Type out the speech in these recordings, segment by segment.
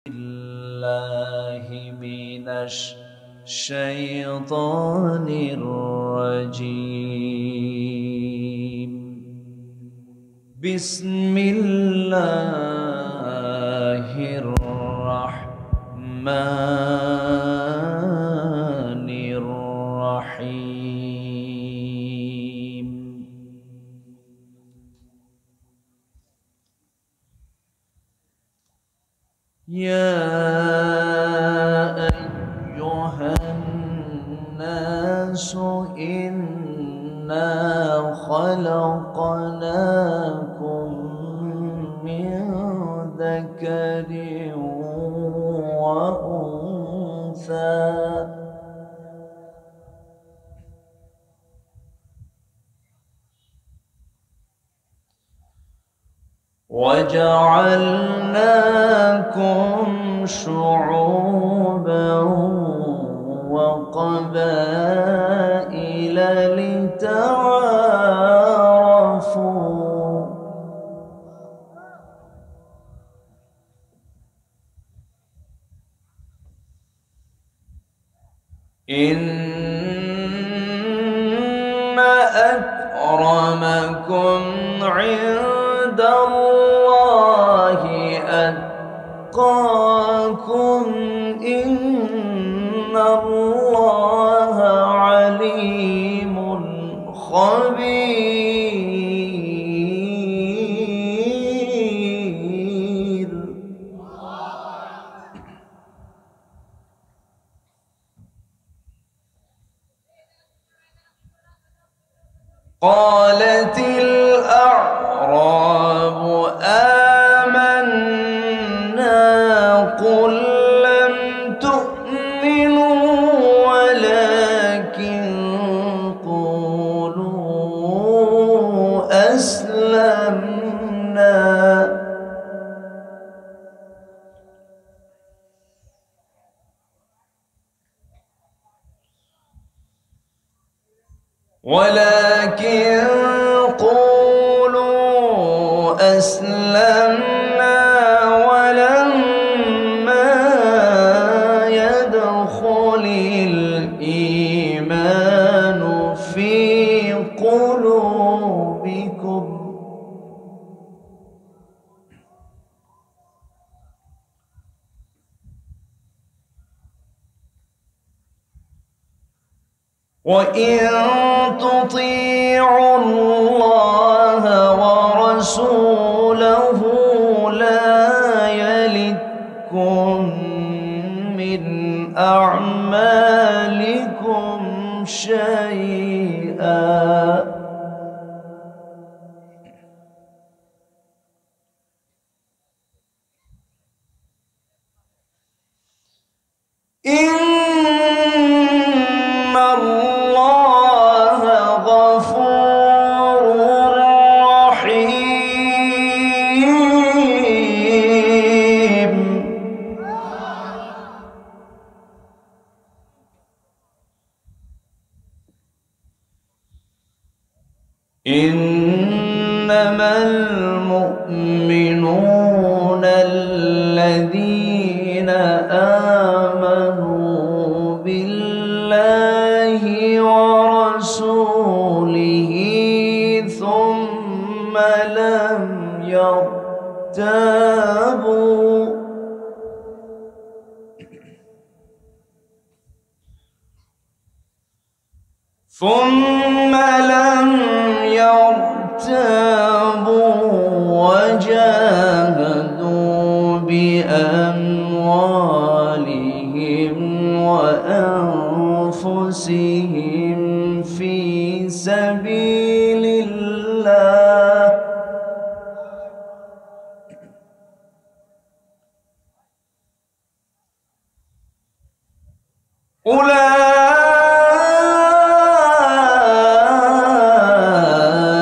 بالله من الشيطان الرجيم. بسم الله الرحمن الرحيم. يا أيها الناس إنا خلقناكم من ذكر وأنثى وجعلناكم شعوبا وقبائل لتعارفوا إن أكرمكم عند الله أتقاكم إن الله عليم خبير. قالت الأعراب آمنا قل لم تؤمنوا ولكن قولوا أسلمنا ولما يدخل الإيمان في قلوبكم وإن تطيعوا الله ورسوله لا يلتكم من أعمالكم شيئا إن الله غفور رحيم. إنما المؤمنون الذين آمنوا بالله ورسوله ثم لم يرتابوا وجاهدوا بأموالهم وأنفسهم في سبيل الله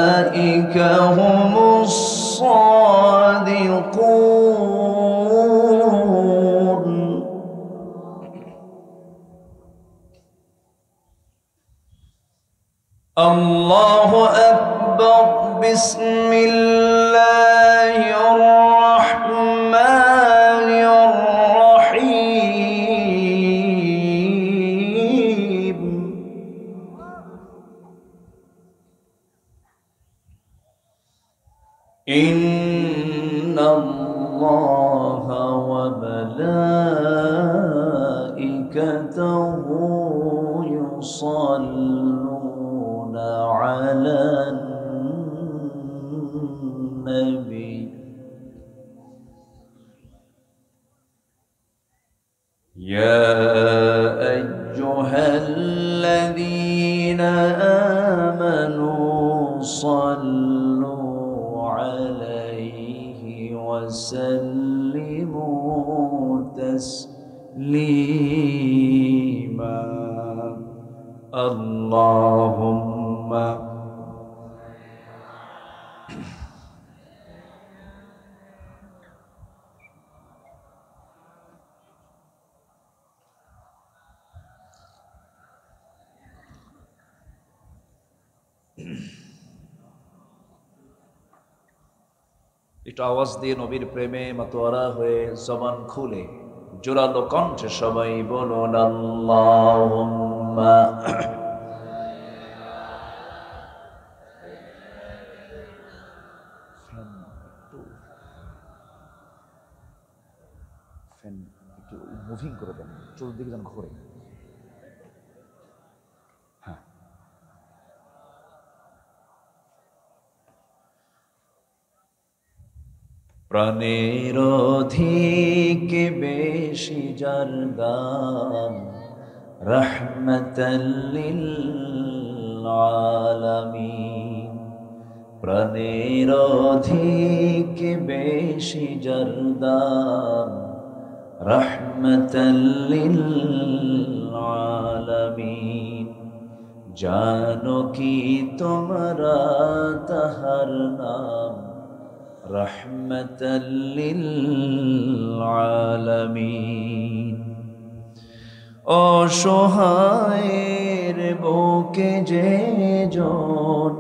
أولئك هم الصادقون. الله أكبر. بسم الله الرحمن الرحيم. وملائكته يصلون على النبي يا أيها الذين آمنوا صلوا عليه وسلموا تسليما اللهم একটু আওয়াজ দিয়ে নবীর প্রেমে মাতোয়ারা হয়ে জবান খুলে জোরালো কণ্ঠে সবাই বলুন আল্লাহুম্মা ফ্যান একটু মুভিং করে দেন, চতুর্দিকে যেন ঘোরে। হ্যাঁ, প্রাণের অধিক বেশি যার দাম রাহমাতাল লিল আলামিন, প্রাণের অধিক বেশি যার দাম রাহমাতাল লিল আলামিন। জানো কি তোমরা তাহার নাম রাহমাতাল লিল আলামিন। অসহায়ের বুকে যে জন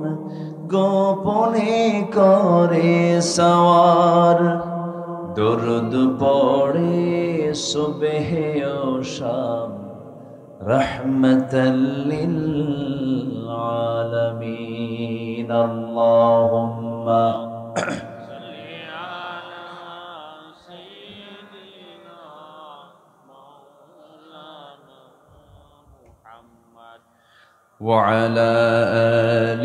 গোপনে করে সওয়ার, দরুদ পড়ে সুবহে ও শাম রাহমাতাল লিল আলামিন। আল্লাহুম্মা وعلى آل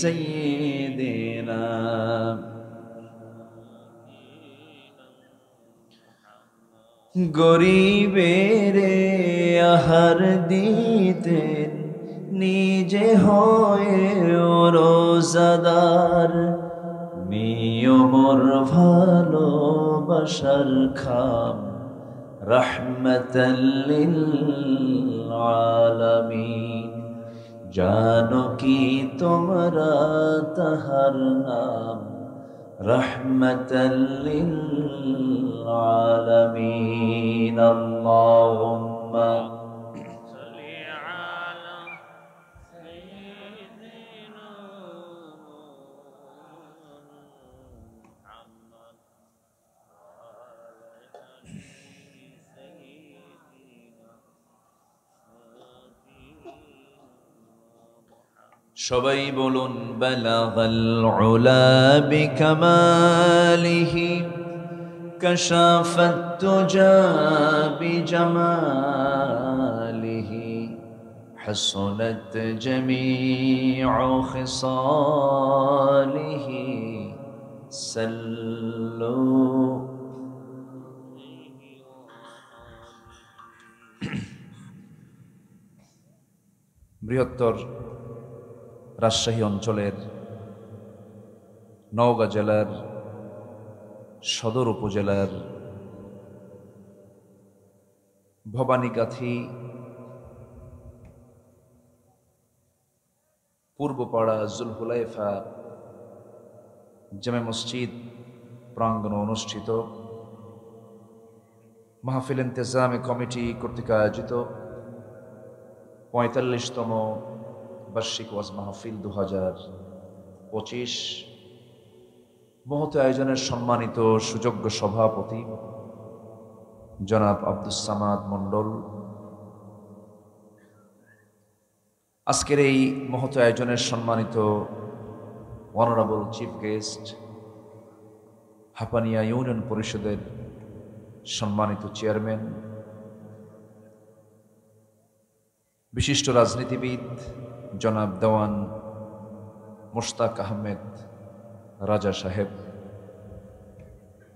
سيدنا গরিবের আহার দিতেন নিজে হয়ে রোজাদার, নিয়মর ভালোবাসার খাম রাহমাতাল লিল আলামিন। জানো কি তোমরা তাহার নাম রাহমাতাল লিল আলামিন। আল্লাহুম্মা সবাই বলুন বালাগাল উলা বিকামালিহি কাশাফাত তুজা বিজামালিহি হাসনাত জামিউ খিসালিহি সাল্লু। বৃহত্তর রাজশাহী অঞ্চলের নওগাঁ জেলার সদর উপজেলার ভবানীকাথি পূর্বপাড়া জুলহুলাইফা জামে মসজিদ প্রাঙ্গণে অনুষ্ঠিত মাহফিল ইন্তেজামে কমিটি কর্তৃক আয়োজিত ৪৫তম বার্ষিক ওয়াজ মাহফিল ২০২৫ মহৎ আয়োজনের সম্মানিত সুযোগ্য সভাপতি জনাব আব্দুস সামাদ মণ্ডল, আজকের এই মহৎ আয়োজনের সম্মানিত honourable chief guest Hapania union পরিষদের সম্মানিত চেয়ারম্যান, বিশিষ্ট রাজনীতিবিদ জনাব দেওয়ান মোশতাক আহমেদ রাজা সাহেব,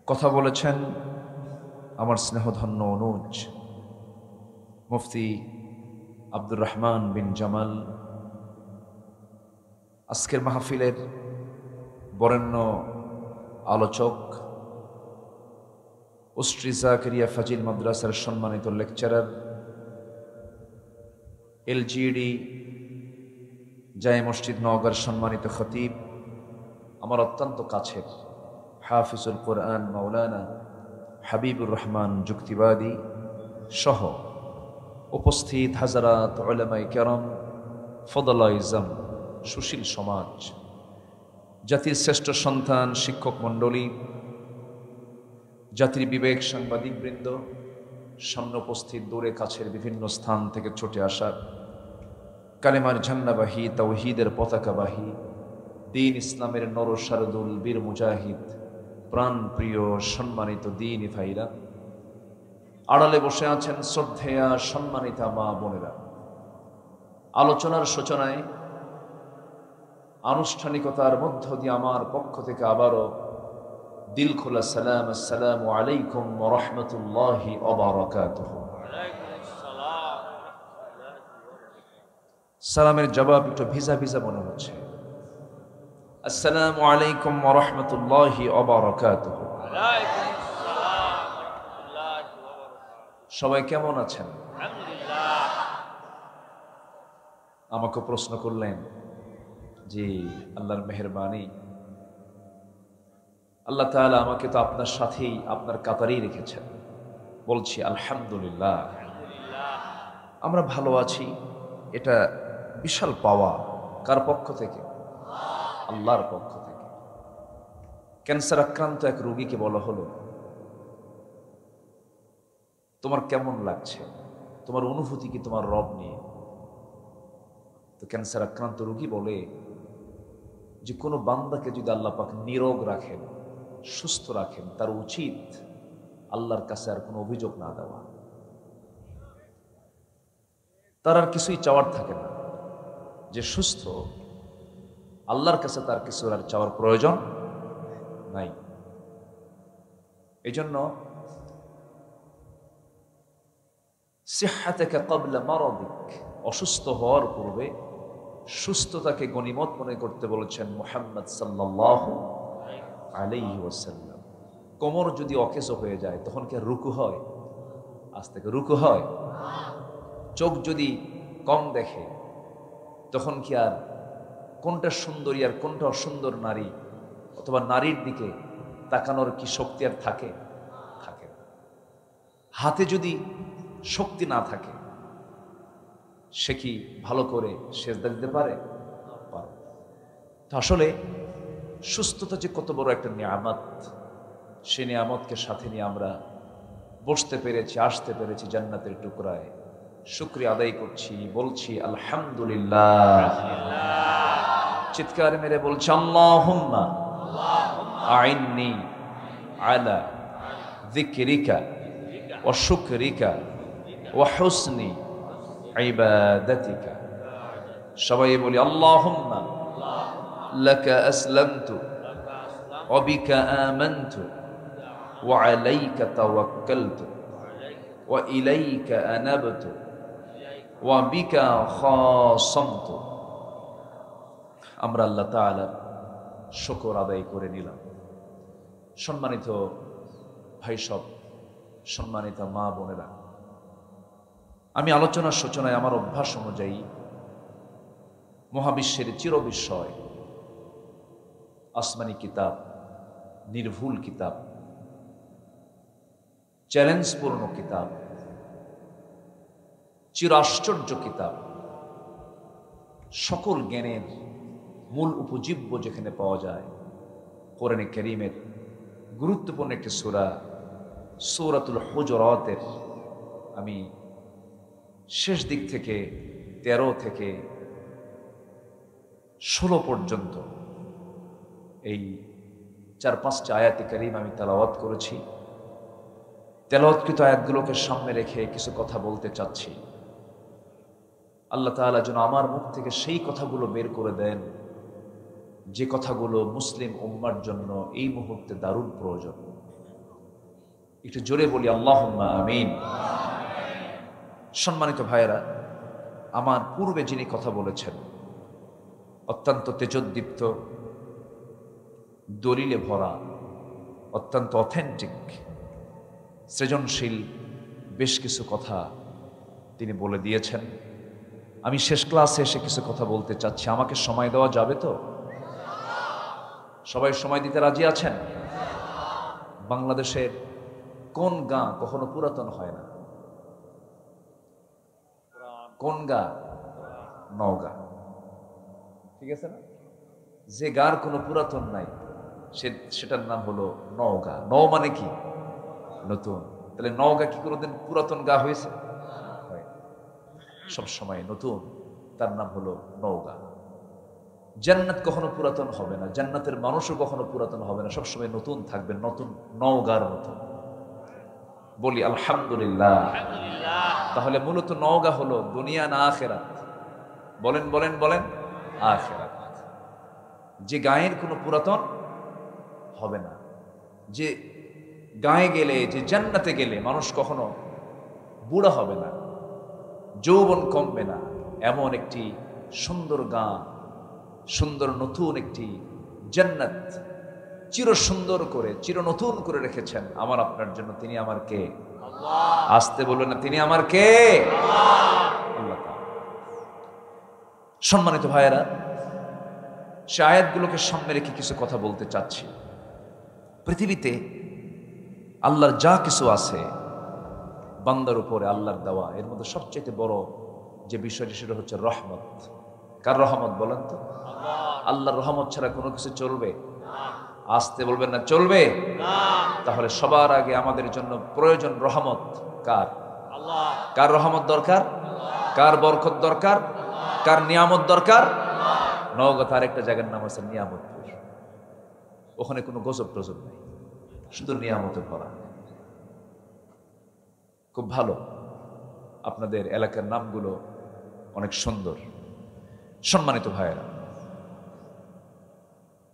কথা বলেছেন আমার স্নেহধন্য অনুজ মুফতি আব্দুর রহমান বিন জামাল। আজকের মাহফিলের বরেণ্য আলোচক, উস্ট্রি জাকারিয়া ফাজিল মাদ্রাসার সম্মানিত লেকচারার, এলজিডি জায়ে মসজিদ নওগাঁর সম্মানিত খতিব, আমার অত্যন্ত কাছের হাফিজুল কোরআন মাওলানা হাবিবুর রহমান যুক্তিবাদী সহ উপস্থিত হাজারাত উলামায়ে কেরাম, ফদলাইজম, সুশীল সমাজ, জাতির শ্রেষ্ঠ সন্তান শিক্ষক মণ্ডলী, জাতির বিবেক সাংবাদিকবৃন্দ, সামনে উপস্থিত দূরে কাছের বিভিন্ন স্থান থেকে ছুটে আসা কালেমার ঝান্ডাবাহী, তাওহীদের পতাকাবাহী, দ্বীন ইসলামের নরসারদুল বীর মুজাহিদ, প্রাণ প্রিয় সম্মানিত দ্বীনী ভাইরা, আড়ালে বসে আছেন শ্রদ্ধেয়া সম্মানিতা মা বোনেরা। আলোচনার সূচনায় আনুষ্ঠানিকতার মধ্য দিয়ে আমার পক্ষ থেকে আবারও দিল খোলা সালাম, আসসালামু আলাইকুম ওয়া রাহমাতুল্লাহি ওয়া বারাকাতুহু। সালামের জবাব একটু ভিজা ভিজা মনে হচ্ছে। আসসালামু আলাইকুম ওয়া রাহমাতুল্লাহি ওয়া বারাকাতুহু। সবাই কেমন আছেন? আমাকে প্রশ্ন করলেন যে আল্লাহর মেহেরবানি, আল্লাহ তাআলা আমাকে তো আপনার সাথেই আপনার কাতারেই রেখেছেন। বলছি আলহামদুলিল্লাহ, আমরা ভালো আছি। এটা বিশাল পাওয়া। কার পক্ষ থেকে? আল্লাহর পক্ষ থেকে। ক্যান্সার আক্রান্ত এক রোগীকে বলা হলো, তোমার কেমন লাগছে, তোমার অনুভূতি কি তোমার রব নিয়ে? তো ক্যান্সার আক্রান্ত রোগী বলে যে কোনো বান্দাকে যদি আল্লাহ পাক নিরোগ রাখেন, সুস্থ রাখেন, তার উচিত আল্লাহর কাছে আর কোনো অভিযোগ না দেওয়া। তার আর কিছুই চাওয়ার থাকে না, যে সুস্থ, আল্লাহর কাছে তার কিছু আর চাওয়ার প্রয়োজন নাই। এই জন্য সিহহাতাকা ক্বাবলা মারাদিক, অসুস্থ হওয়ার পূর্বে সুস্থতাকে গনিমত মনে করতে বলেছেন মুহাম্মদ সাল্লাল্লাহু আলাইহি ওয়াসাল্লাম। কোমর যদি অকেজো হয়ে যায় তখন কি আর রুকু হয়? আজ থেকে রুকু হয়? চোখ যদি কম দেখে তখন কি আর কোনটা সুন্দরী আর কোনটা অসুন্দর নারী অথবা নারীর দিকে তাকানোর কি শক্তি আর থাকে? থাকে না। হাতে যদি শক্তি না থাকে সে কি ভালো করে সেজদা দিতে পারে? পারে। তো আসলে সুস্থতা যে কত বড় একটা নিয়ামত, সে নিয়ামতকে সাথে নিয়ে আমরা বসতে পেরেছি, আসতে পেরেছি জান্নাতের টুকরায়। শুকরিয়া আদায় করছি, বলছি আলহামদুলিল্লাহ। চিৎকার মেরে বলছি আল্লাহুম্মা আইন্নি আলা যিকরিকা ওয়া শুকরিকা ওয়া হুসনি ইবাদাতিকা। সবাই বলি আল্লাহুম্মা লাকা আসলামতু ওয়া বিকা আমানতু ওয়া আলাইকা তাওয়াক্কালতু ওয়া ইলাইকা আনাবতু ওয়া বিকা খাসামতু। আমরা আল্লাহ তাআলার শুকর আদায় করে নিলাম। সম্মানিত ভাই সব, সম্মানিত মা বোনেরা, আমি আলোচনার সূচনায় আমার অভ্যাস অনুযায়ী মহাবিশ্বের চিরবিস্ময় আসমানি কিতাব, নির্ভুল কিতাব, চ্যালেঞ্জপূর্ণ কিতাব, চির আশ্চর্য কিতাব, সকল জ্ঞানের মূল উপজীব্য যেখানে পাওয়া যায়, কোরআনে কারীমের গুরুত্বপূর্ণ একটি সূরা সূরাতুল হুজুরাতের আমি শেষ দিক থেকে 13 থেকে 16 পর্যন্ত এই 4-5টি আয়াতে কারীম আমি তেলাওয়াত করেছি। তেলাওয়াতকৃত আয়াতগুলোকে সামনে রেখে কিছু কথা বলতে চাচ্ছি। আল্লাহ তাআলা যেন আমার মুখ থেকে সেই কথাগুলো বের করে দেন যে কথাগুলো মুসলিম উম্মার জন্য এই মুহূর্তে দারুণ প্রয়োজন। একটু জোরে বলি আল্লাহুম্মা আমিন। সম্মানিত ভাইয়েরা, আমার পূর্বে যিনি কথা বলেছেন অত্যন্ত তেজোদ্দীপ্ত, দলিলে ভরা, অত্যন্ত অথেন্টিক, সৃজনশীল বেশ কিছু কথা তিনি বলে দিয়েছেন। আমি শেষ ক্লাসে এসে কিছু কথা বলতে চাচ্ছি। আমাকে সময় দেওয়া যাবে তো? সবাই সময় দিতে রাজি আছেন? বাংলাদেশের কোন গাঁ কখনো পুরাতন হয় না? কোন গাঁ? নওগাঁ। ঠিক আছে না? যে গাঁর কোনো পুরাতন নাই সেটার নাম হলো নওগাঁ। নও মানে কি? নতুন। তাহলে নওগাঁ কি কোনোদিন পুরাতন গাঁ হয়েছে? সব সময় নতুন, তার নাম হলো নওগাঁ। জান্নাত কখনো পুরাতন হবে না, জান্নাতের মানুষও কখনো পুরাতন হবে না, সবসময় নতুন থাকবে, নতুন নওগাঁর মতো। বলি আলহামদুলিল্লাহ। তাহলে মূলত নওগাঁ হলো দুনিয়া না আখেরাত? বলেন বলেন বলেন। আখেরাত। যে গায়ের কোনো পুরাতন হবে না, যে গায়ে গেলে, যে জান্নাতে গেলে মানুষ কখনো বুড়া হবে না, যৌবন কমবে না, এমন একটি সুন্দর গাঁ, সুন্দর নতুন একটি জান্নাত চির সুন্দর করে, চির নতুন করে রেখেছেন আমার আপনার জন্য। তিনি আমার কে? আল্লাহ। আসতে বলুন না, তিনি আমার কে? আল্লাহ। সম্মানিত ভাইয়েরা, সে আয়াতগুলোকে সামনে রেখে কিছু কথা বলতে চাচ্ছি। পৃথিবীতে আল্লাহর যা কিছু আছে বান্দার উপরে আল্লাহর দেওয়া, এর মধ্যে সবচেয়ে বড় যে বিষয়টি সেটা হচ্ছে রহমত। কার রহমত বলেন তো? আল্লাহর রহমত ছাড়া কোনো কিছু চলবে? আসতে বলবেন না, চলবে? তাহলে সবার আগে আমাদের জন্য প্রয়োজন রহমত কার? আল্লাহ। কার রহমত দরকার? কার বরকত দরকার? কার নিয়ামত দরকার? নওগাঁ তার একটা জায়গার নাম আছে নিয়ামতপুর। ওখানে কোনো গজব টজব নাই, শুধু নিয়ামতে ভরা। খুব ভালো, আপনাদের এলাকার নামগুলো অনেক সুন্দর। সম্মানিত ভাইয়েরা,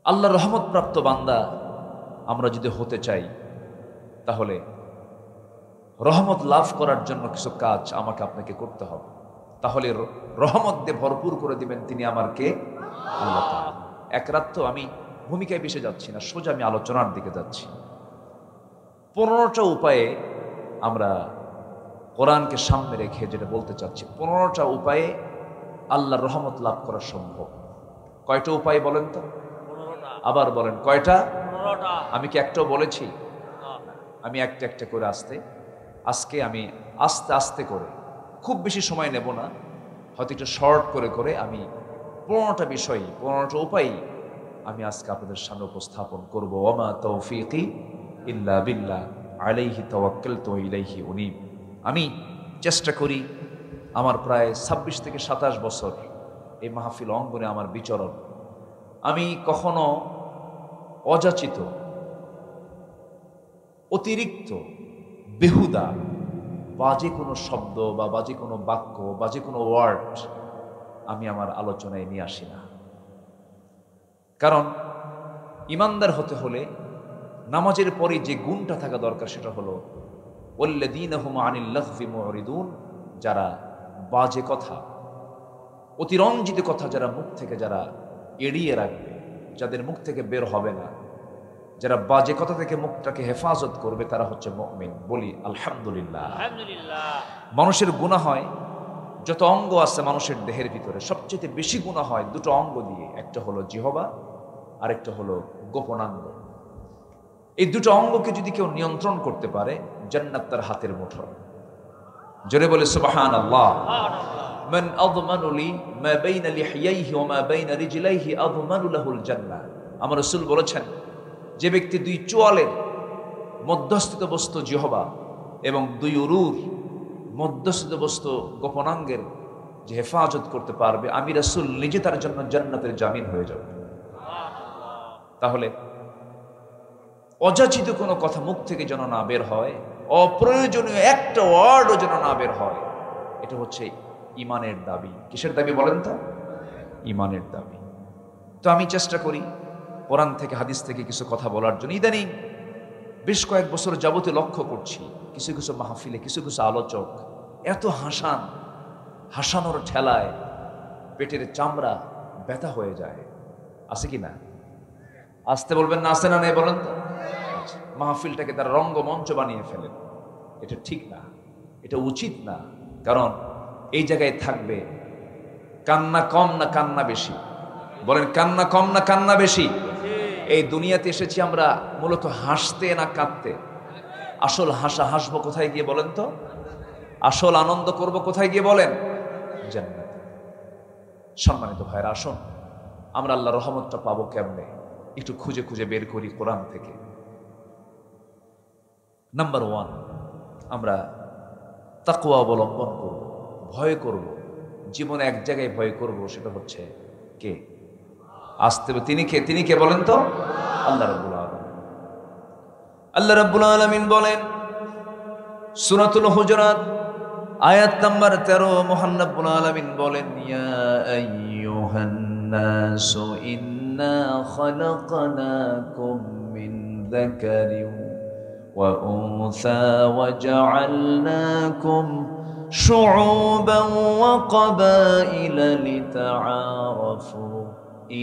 আল্লাহর রহমত প্রাপ্ত বান্দা আমরা যদি হতে চাই, তাহলে রহমত লাভ করার জন্য কিছু কাজ আমাকে আপনাকে করতে হবে। তাহলে রহমত দিয়ে ভরপুর করে দিবেন তিনি আমার কে? আল্লাহ তাআলা। এক রাত তো আমি ভূমিকায় বেশি যাচ্ছি না, সোজা আমি আলোচনার দিকে যাচ্ছি। 15টা উপায়ে আমরা কোরআনকে সামনে রেখে যেটা বলতে চাচ্ছি, 15টা উপায়ে আল্লাহর রহমত লাভ করা সম্ভব। কয়টা উপায় বলেন তো? আবার বলেন, কয়টা? আমি কি একটাও বলেছি? আমি একটা একটা করে আজকে আমি আস্তে আস্তে করে, খুব বেশি সময় নেব না, হয়তো একটু শর্ট করে করে আমি 15টা বিষয়, 15টা উপায় আমি আজকে আপনাদের সামনে উপস্থাপন করব। ওমা তৌফিকি ইল্লা বিল্লাহ আলাইহি তাওয়াক্কালতু ওয়া ইলাইহি উনীব। আমি চেষ্টা করি, আমার প্রায় 26 থেকে 27 বছর এই মাহফিল অঙ্গনে আমার বিচরণ, আমি কখনো অযাচিত, অতিরিক্ত, বেহুদা, বাজে কোনো শব্দ বা বাজে কোনো বাক্য, বাজে কোনো ওয়ার্ড আমি আমার আলোচনায় নিয়ে আসি না। কারণ ইমানদার হতে হলে নামাজের পরে যে গুণটা থাকা দরকার সেটা হলো ওয়াল্লাযীনা হুম আনিল লাগযি মুরিদুন, যারা বাজে কথা, অতিরঞ্জিত কথা যারা মুখ থেকে যারা এড়িয়ে রাখবে, যাদের মুখ থেকে বের হবে না, যারা বাজে কথা থেকে মুখটাকে হেফাজত করবে, তারা হচ্ছে মুমিন। বলি আলহামদুলিল্লাহ। মানুষের গুনাহ হয়, যত অঙ্গ আছে মানুষের দেহের ভিতরে সবচেয়ে বেশি গুনাহ হয় দুটো অঙ্গ দিয়ে, একটা হলো জিহবা, আরেকটা হলো গোপনাঙ্গ। এই দুটো অঙ্গকে যদি কেউ নিয়ন্ত্রণ করতে পারে, জান্নাত তার হাতের মুঠোয়। জোরে বলে সুবহানাল্লাহ। মান আযমানু লি মা বাইনা লিহইয়াইহি ওয়া মা বাইনা রিজলাইহি আযমানু লাহুল জান্নাহ। আমার রাসূল বলেছেন, যে ব্যক্তি দুই চোয়ালের মধ্যস্থিত বস্তু জিহবা এবং দুই উরুর মধ্যস্থিত বস্তু গোপনাঙ্গের যে হেফাজত করতে পারবে, আমি রাসূল নিজে তার জন্য জান্নাতের জামিন হয়ে যাব। তাহলে অযাচিত কোনো কথা মুখ থেকে যেন না বের হয়, অপ্রয়োজনীয় একটা ওয়ার্ডও যেন না বের হয়। এটা হচ্ছে ইমানের দাবি। কিসের দাবি বলেন তো? ইমানের দাবি। তো আমি চেষ্টা করি কোরআন থেকে হাদিস থেকে কিছু কথা বলার জন্য। ইদানিং বেশ কয়েক বছর যাবতীয় লক্ষ্য করছি কিছু কিছু মাহফিলে কিছু কিছু আলোচক এত হাসানোর ঠেলায় পেটের চামড়া ব্যথা হয়ে যায়। আছে কি না? আসতে বলবেন না, আসে না নেই বলেন তো? মাহফিলটাকে তারা রঙ্গমঞ্চ বানিয়ে ফেলেন। এটা ঠিক না, এটা উচিত না। কারণ এই জায়গায় থাকবে কান্না কম না কান্না বেশি? বলেন কান্না কম না কান্না বেশি? এই দুনিয়াতে এসেছি আমরা মূলত হাসতে না কাঁদতে? আসল হাসবো কোথায় গিয়ে বলেন তো? আসল আনন্দ করব কোথায় গিয়ে বলেন? জান্নাতে। সম্মানিত ভাইরা, আসুন আমরা আল্লাহর রহমতটা পাবো কেমনে একটু খুঁজে খুঁজে বের করি কোরআন থেকে। নাম্বার 1, আমরা তাকওয়া অবলম্বন করব, ভয় করব। জীবনে এক জায়গায় ভয় করব, সেটা হচ্ছে কে? আসতে তিনি কে বলেন তো? আল্লাহ রাব্বুল আলামিন। আল্লাহ রাব্বুল আলামিন বলেন সূরাতুল হুজুরাত আয়াত নাম্বার 13, মহান রাব্বুল আলামিন বলেন ইয়া আইয়ুহান নাসু ইন্না খালাকনাকুম মিন যাকারিন ওয়া উনসা ওয়া জাআলনাকুম শুউবান ওয়া ক্বাবাইলা লিতাআরাফু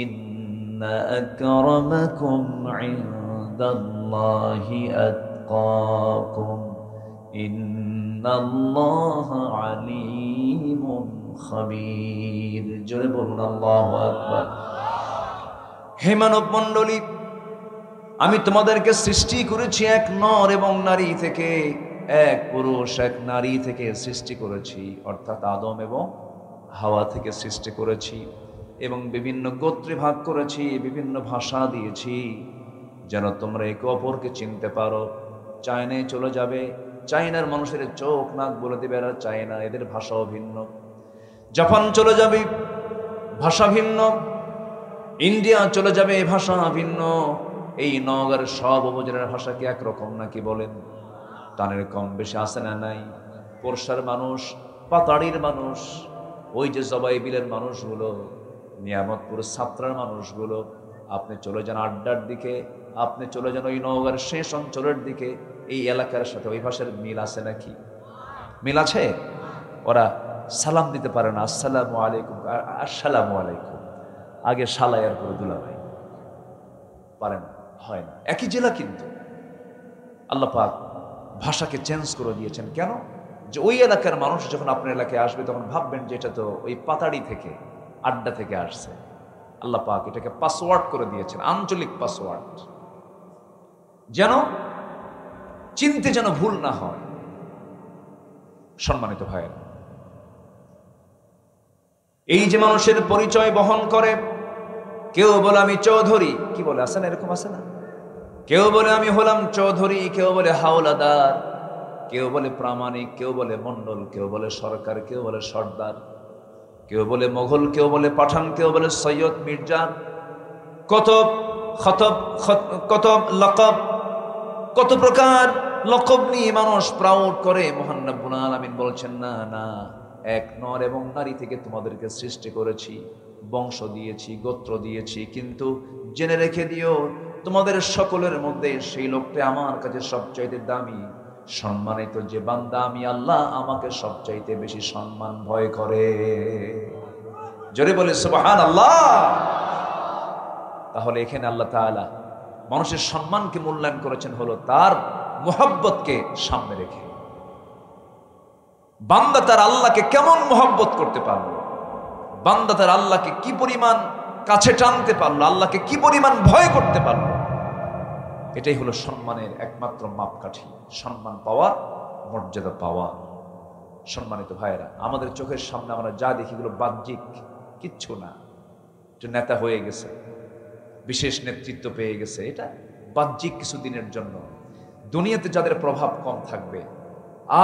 ইন্না আকরামাকুম ইনদাল্লাহি আতকাকুম ইন্নাল্লাহা আলীমুন খাবীর। জোরে বলুন আল্লাহু আকবার। হে মানব মণ্ডলী, আমি তোমাদেরকে সৃষ্টি করেছি এক নর এবং নারী থেকে, এক পুরুষ এক নারী থেকে সৃষ্টি করেছি, অর্থাৎ আদম এবং হাওয়া থেকে সৃষ্টি করেছি, এবং বিভিন্ন গোত্রে ভাগ করেছি, বিভিন্ন ভাষা দিয়েছি যেন তোমরা একে অপরকে চিনতে পারো। চায়নায় চলে যাবে, চায়নার মানুষের চোখ নাক বলে দেবে এরা চায়না, এদের ভাষাও ভিন্ন। জাপান চলে যাবে, ভাষা ভিন্ন। ইন্ডিয়া চলে যাবে, ভাষা ভিন্ন। এই নগর সব উপজেলার ভাষা কি একরকম নাকি বলেন? টানের কম বেশি আছে না নাই? পোরশার মানুষ, পাতাড়ির মানুষ, ওই যে জবাইবিলের মানুষগুলো, নিয়ামতপুর ছাত্রার মানুষগুলো, আপনি চলে যান আড্ডার দিকে, আপনি চলে যান ওই নগর শেষ অঞ্চলের দিকে, এই এলাকার সাথে ওই ভাষার মিল আছে নাকি? মিল আছে? ওরা সালাম দিতে পারে না, আসসালামু আলাইকুম, আসসালামু আলাইকুম, আগে সালাইয়ার করে দুলাভাই, পারে না, হয় না। একই জেলা কিন্তু আল্লাহ পাক ভাষাকে চেঞ্জ করে দিয়েছেন। কেন? যে ওই এলাকার মানুষ যখন আপনার এলাকায় আসবে তখন ভাববেন যে এটা তো ওই পাতাড়ি থেকে, আড্ডা থেকে আসছে। আল্লাহ পাক এটাকে পাসওয়ার্ড করে দিয়েছেন, আঞ্চলিক পাসওয়ার্ড, যেন চিনতে যেন ভুল না হয়। সম্মানিত ভাইয়েরা, এই যে মানুষের পরিচয় বহন করে, কেউ বলে আমি চৌধুরী, কি বলে, আছে না এরকম? আছে না? কেউ বলে আমি হলাম চৌধুরী, কেউ বলে হাওলাদার, কেউ বলে প্রামাণিক, কেউ বলে মন্ডল, কেউ বলে সরকার, কেউ বলে সর্দার, কেউ বলে মোগল, কেউ বলে পাঠান, কেউ বলে সৈয়দ, মির্জা, কত কত লকব, কত প্রকার লকব নিয়ে মানুষ প্রাউড করে। মহান রব্বুল আলামিন বলছেন না না, এক নর এবং নারী থেকে তোমাদেরকে সৃষ্টি করেছি, বংশ দিয়েছি, গোত্র দিয়েছি, কিন্তু জেনে রেখে দিও তোমাদের সকলের মধ্যে সেই লোকটা আমার কাছে সবচাইতে দামি, সম্মানিত যে বান্দা আমি আল্লাহ আমাকে সবচাইতে বেশি সম্মান ভয় করে। জোরে বলে সুবহানাল্লাহ। তাহলে এখানে আল্লাহ তাআলা মানুষের সম্মানকে মূল্যায়ন করেছেন হলো তার মুহাব্বতকে সামনে রেখে। বান্দা তার আল্লাহকে কেমন মুহাব্বত করতে পারলো, বান্দা তার আল্লাহকে কি পরিমাণ কাছে টানতে পারলো, আল্লাহকে কি পরিমাণ ভয় করতে পারলো, এটাই হলো সম্মানের একমাত্র মাপকাঠি, সম্মান পাওয়া, মর্যাদা পাওয়া। সম্মানিত ভাইয়েরা, আমাদের চোখের সামনে আমরা যা দেখি এগুলো বাহ্যিক কিচ্ছু না। একটু নেতা হয়ে গেছে, বিশেষ নেতৃত্ব পেয়ে গেছে, এটা বাহ্যিক কিছু দিনের জন্য। দুনিয়াতে যাদের প্রভাব কম থাকবে,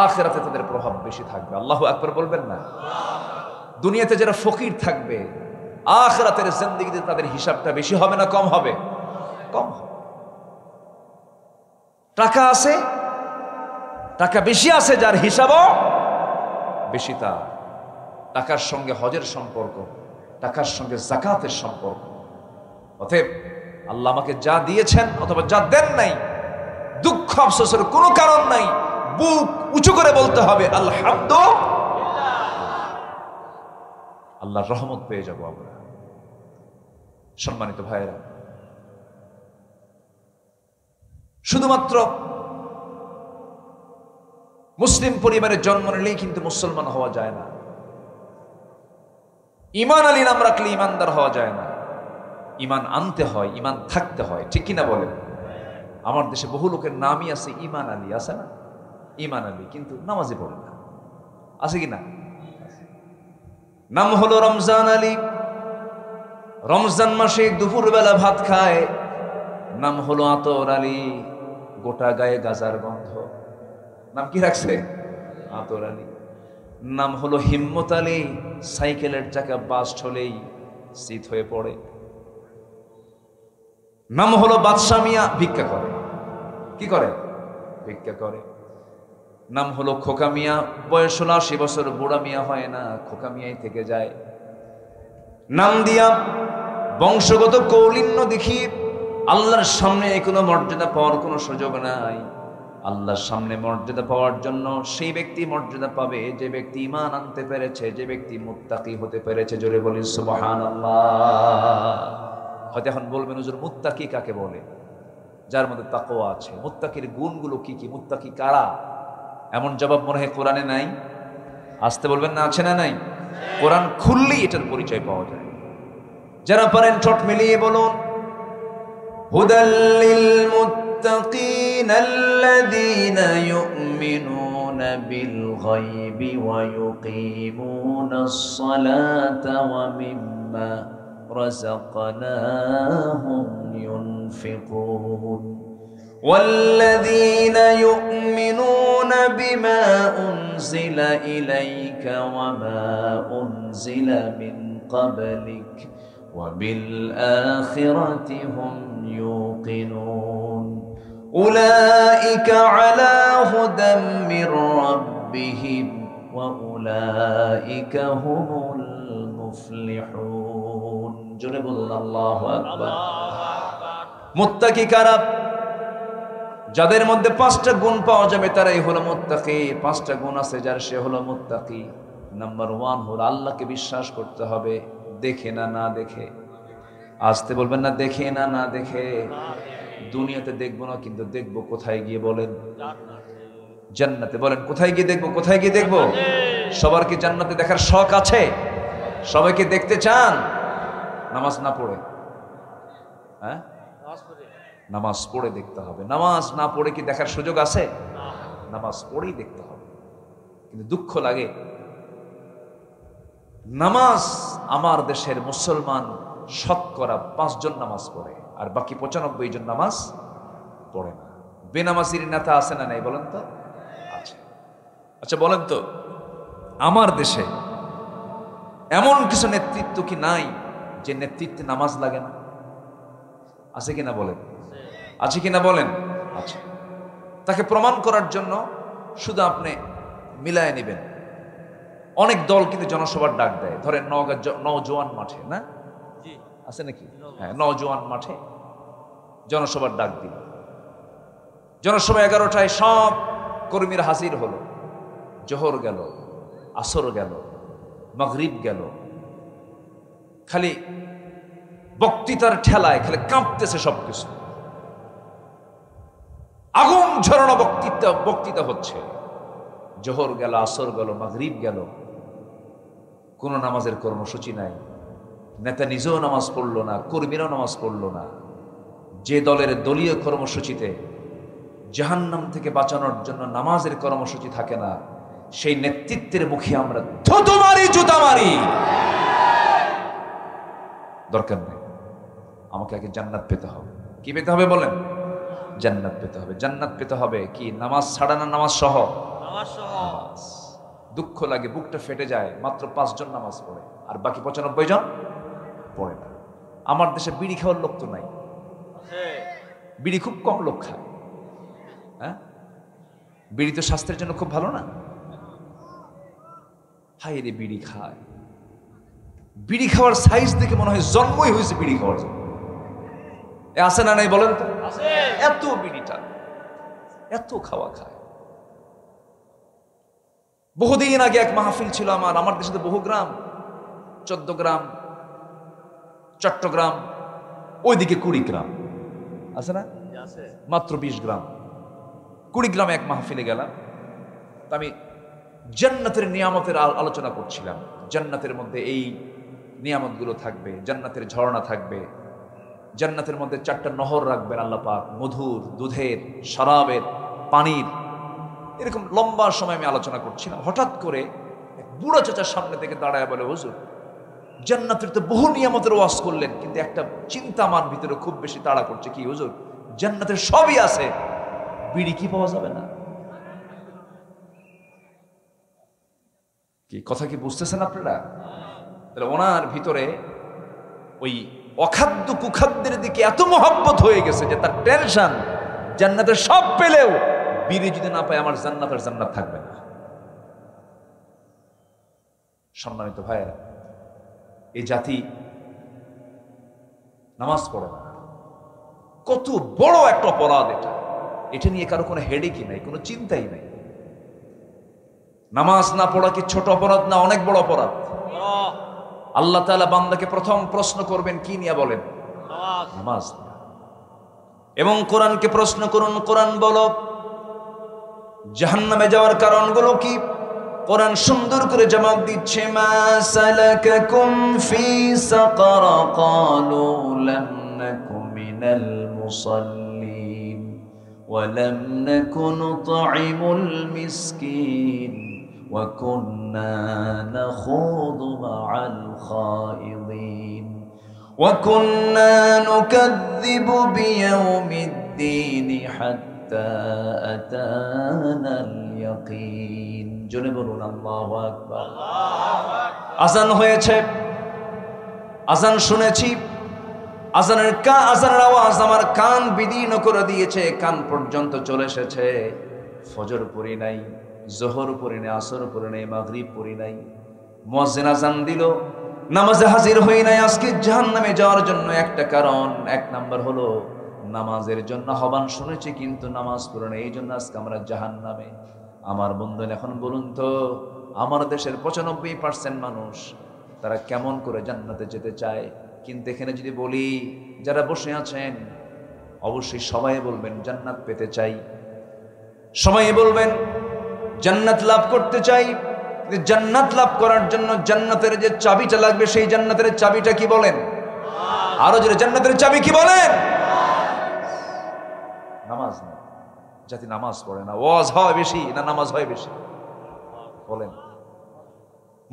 আখিরাতে তাদের প্রভাব বেশি থাকবে। আল্লাহু আকবার বলবেন না? দুনিয়াতে যারা ফকির থাকবে, আখিরাতের জিন্দেগিতে তাদের হিসাবটা বেশি হবে না কম হবে? কম হবে। টাকা আছে, টাকা বেশি আছে যার হিসাবও বেশি, তার টাকার সঙ্গে হজের সম্পর্ক, টাকার সঙ্গে যাকাতের সম্পর্ক। অতএব আল্লাহ আমাকে যা দিয়েছেন অথবা যা দেন নাই, দুঃখ আফসোসের কোনো কারণ নাই, বুক উঁচু করে বলতে হবে আলহামদুলিল্লাহ। আল্লাহর রহমত পেয়ে যাব আমরা। সম্মানিত ভাইয়েরা, শুধুমাত্র মুসলিম পরিবারে জন্ম নিলেই কিন্তু মুসলমান হওয়া যায় না। ঈমান আলী নাম রাখলে ঈমানদার হওয়া যায় না। ঈমান আনতে হয়, ঈমান থাকতে হয়, ঠিক কিনা বলেন? আমার দেশে বহু লোকের নামই আছে ঈমান আলী, আছে না? ঈমান আলী, কিন্তু নামাজে পড়ে না, আছে কি না? নাম হলো রমজান আলী, রমজান মাসে দুপুরবেলা ভাত খায়। নাম হলো আতর আলী, গোটা গায়ে গাজার গন্ধ। নাম কি রাখছে? আতর আলী। নাম হলো হিম্মত আলী, সাইকেলের চাকা বাস্ট হলেই শীত হয়ে পড়ে। নাম হলো বাদশা মিয়া, ভিক্ষা করে। কি করে? ভিক্ষা করে। নাম হলো খোকা মিয়া, বয়স হলো 80 বছর, বুড়া মিয়া হয় না, খোকা মিয়াই থেকে যায়। নাম দিয়া বংশগত কৌলিন্য দেখিয়ে আল্লাহর সামনে কোনো মর্যাদা পাওয়ার কোনো সুযোগ নাই। আল্লাহর সামনে মর্যাদা পাওয়ার জন্য সেই ব্যক্তি মর্যাদা পাবে যে ব্যক্তি ঈমান আনতে পেরেছে, যে ব্যক্তি মুত্তাকি হতে পেরেছে। জোরে বলি সুবহানাল্লাহ। হয়তো এখন বলবেন হুজুর মুত্তাকি কাকে বলে? যার মধ্যে তাকওয়া আছে। মুত্তাকির গুণগুলো কি কি? মুত্তাকি কারা? এমন জবাব মনে হয় কোরআনে নাই। আসতে বলবেন না, আছে না নাই? কোরআন খুললেই এটার পরিচয় পাওয়া যায়। যারা পারেন ঠোঁট মিলিয়ে বলুন, হুদাল্লিল মুত্তাকিন আল্লাযীনা ইউমিনুনা বিল গায়বি ওয়া ইউকিমুনাস সালাতা ওয়া মিম্মা রাযাকনাহুম ইউনফিকুন والذين يؤمنون بما أنزل إليك وما أنزل من قبلك وبالآخرة هم يوقنون أولئك على هدى من ربهم وأولئك هم المفلحون جرب الله أكبر মুত্তাকি কারা? যাদের মধ্যে 5টা গুণ পাওয়া যাবে তারাই হলো মুত্তাকি। 5টা গুণ আছে যার, সে হলো মুত্তাকি। নাম্বার 1 হলো আল্লাহকে বিশ্বাস করতে হবে, দেখে না, না দেখে। আসতে বলবেন না, দেখে না, না দেখে। দুনিয়াতে দেখবো না, কিন্তু দেখবো কোথায় গিয়ে? বলেন জান্নাতে। বলেন কোথায় গিয়ে দেখবো? কোথায় গিয়ে দেখবো? সবার কি জান্নাতে দেখার শখ আছে? সবাইকে দেখতে চান? নামাজ না পড়ে, হ্যাঁ নামাজ পড়ে দেখতে হবে। নামাজ না পড়ে কি দেখার সুযোগ আছে? নামাজ পড়েই দেখতে হবে। কিন্তু দুঃখ লাগে, নামাজ আমার দেশের মুসলমান শতকরা 5 জন নামাজ পড়ে, আর বাকি 95 জন নামাজ পড়ে না। বেনামাজির নেতা আছে না নাই? বলেন তো, আছে। আচ্ছা বলেন তো, আমার দেশে এমন কিছু নেতৃত্ব কি নাই যে নেতৃত্বে নামাজ লাগে না? আছে কিনা বলেন? আছে কিনা বলেন? আছে। তাকে প্রমাণ করার জন্য শুধু আপনি মিলায় নেবেন। অনেক দল কিন্তু জনসভার ডাক দেয়। ধরেন নওগাঁ নওজোয়ান মাঠে, না আছে নাকি? হ্যাঁ, নওজোয়ান মাঠে জনসভার ডাক দিল। জনসভা 11টায় সব কর্মীরা হাজির হলো। জোহর গেল, আসর গেল, মাগরিব গেল, খালি বক্তৃতার ঠেলায় খালি কাঁপতেছে সবকিছু। আগুন ঝরানো বক্তৃতা হচ্ছে। জোহর গেল, আসর গেল, মাগরিব গেল, কোনো নামাজের কর্মসূচি নাই। নেতা নিজেও নামাজ পড়লো না, কর্মীরাও নামাজ পড়লো না। যে দলের দলীয় কর্মসূচিতে জাহান্নাম থেকে বাঁচানোর জন্য নামাজের কর্মসূচি থাকে না, সেই নেতৃত্বের মুখে আমরা থুতু মারি, জুতা মারি। দরকার নেই। আমাকে আগে জান্নাত পেতে হবে। কি পেতে হবে বলেন? জান্নাত পেতে হবে। জান্নাত পেতে হবে কি? নামাজ ছাড়া না নামাজ সহ? নামাজ। দুঃখ লাগে, বুকটা ফেটে যায়, মাত্র 5 জন নামাজ পড়ে, আর বাকি 95 জন পড়ে না। আমার দেশে বিড়ি খাওয়ার লোক তো নাই, বিড়ি খুব কম লোক খায়। হ্যাঁ, বিড়ি তো স্বাস্থ্যের জন্য খুব ভালো না? হায় রে, বিড়ি খায়। বিড়ি খাওয়ার সাইজ দেখে মনে হয় জন্মই হয়েছে বিড়ি খাওয়ার জন্য। আছে না নাই বলেন তো? এত বিড়িটা, এত খাওয়া খায়। বহুদিন আগে এক মাহফিল ছিল আমার দেশে তো বহু গ্রাম, 14 গ্রাম, চট্টগ্রাম, ওইদিকে 20 গ্রাম আছে না, মাত্র 20 গ্রাম। 20 গ্রামে এক মাহফিলে গেলাম। আমি জান্নাতের নিয়ামতের আলোচনা করছিলাম। জান্নাতের মধ্যে এই নিয়ামতগুলো থাকবে, জান্নাতের ঝর্ণা থাকবে, জান্নাতের মধ্যে 4টা নহর রাখবেন আল্লাহ পাক, মধুর, দুধের, শরাবের, পানির। এরকম লম্বা সময় আমি আলোচনা করছিলাম। হঠাৎ করে এক বুড়া চাচার সামনে থেকে দাঁড়ায় বলে, হুজুর জান্নাতের তো বহু নিয়ামতের ওয়াজ করলেন, কিন্তু একটা চিন্তা আমার ভিতরে খুব বেশি তাড়া করছে। কি হুজুর? জান্নাতের সবই আছে, বিড়ি কি পাওয়া যাবে না? কি কথা কি বুঝতেছেন আপনারা? তাহলে ওনার ভিতরে ওই অখাদ্য কুখাদ্যের দিকে এত মহব্বত হয়ে গেছে যে তার টেনশন, জান্নাতের সব পেলেও বিড়ি যদি না পায় আমার জান্নাতের জান্নাত থাকবে না। সম্মানিত ভাইয়েরা, এই জাতি নামাজ পড়ে না, কত বড় একটা অপরাধ এটা। এটা নিয়ে কারো কোনো হেডেকই নাই, কোনো চিন্তাই নাই। নামাজ না পড়া কি ছোট অপরাধ না অনেক বড় অপরাধ? আল্লাহ তাআলা বান্দাকে প্রথম প্রশ্ন করবেন কি নিয়ে বলেন? নামাজ। এবং কোরআনকে প্রশ্ন করুন, কোরআন বলো জাহান্নামে যাওয়ার কারণগুলো কি? কোরআন সুন্দর করে জবাব দিচ্ছে, মা সালাকাকুম ফি সাকার ক্বালু লাম নাকু মিনাল মুসাল্লিন ওয়া লাম নাকু নুতঈমুল মিসকিন ওয়া কুন্না নাখুযু মা'আল খায়িদিন ওয়া কুন্না নুকাযযিবু বিয়াউমিদ্দিন হাত্তা আতানাল ইয়াকিন। জোরে বলুন আল্লাহু আকবার। আযান হয়েছে, আযান শুনেছি, আযানের আওয়াজ আমার কান বিদীর্ণ করে দিয়েছে, কান পর্যন্ত চলে এসেছে। ফজর পড়ি নাই, যোহর পড়ি নাই, আসর পড়ি নাই, মাগরিব পড়ি নাই। মুয়াজ্জিন আযান দিল, নামাজে হাজির হই নাই। আজকে জাহান্নামে যাওয়ার জন্য একটা কারণ, এক নাম্বার হলো নামাজের জন্য আহ্বান শুনেছি কিন্তু নামাজ পড়ি নাই, এই জন্য আজকে আমরা জাহান্নামে। আমার বন্ধুরা, এখন বলুন তো, আমার দেশের 95% মানুষ তারা কেমন করে জান্নাতে যেতে চায়? কিন্তু এখানে যদি বলি, যারা বসে আছেন অবশ্যই সবাই বলবেন জান্নাত পেতে চাই, সবাই বলবেন জান্নাত লাভ করতে চাই। জান্নাত লাভ করার জন্য জান্নাতের যে চাবিটা লাগবে, সেই জান্নাতের চাবিটা কি বলেন? আরো জোরে, জান্নাতের চাবি কি বলেন? নামাজ না। জাতি নামাজ পড়ে না। ওয়াজ হয় বেশি না নামাজ হয় বেশি? বলেন,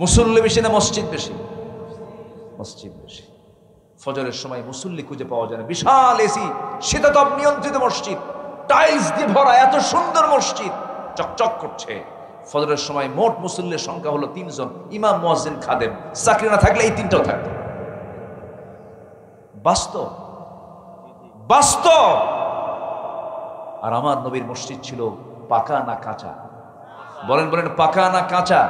মুসল্লি বেশি না মসজিদ বেশি? মসজিদ বেশি। ফজরের সময় মুসল্লি খুঁজে পাওয়া যায় না। বিশাল এসি, শীতাতপ নিয়ন্ত্রিত মসজিদ, টাইলস দিয়ে ভরা, এত সুন্দর মসজিদ, চকচক করছে। ফজরের সময় মোট মুসল্লির সংখ্যা হলো 3 জন, ইমাম, মুয়াজ্জিন, খাদেম। চাকরি না থাকলে এই 3টাও থাকতো। বাস্তব, বাস্তব। আর আমার নবীর মসজিদ ছিল পাকা না কাঁচা? বলেন বলেন, পাকা না কাঁচা?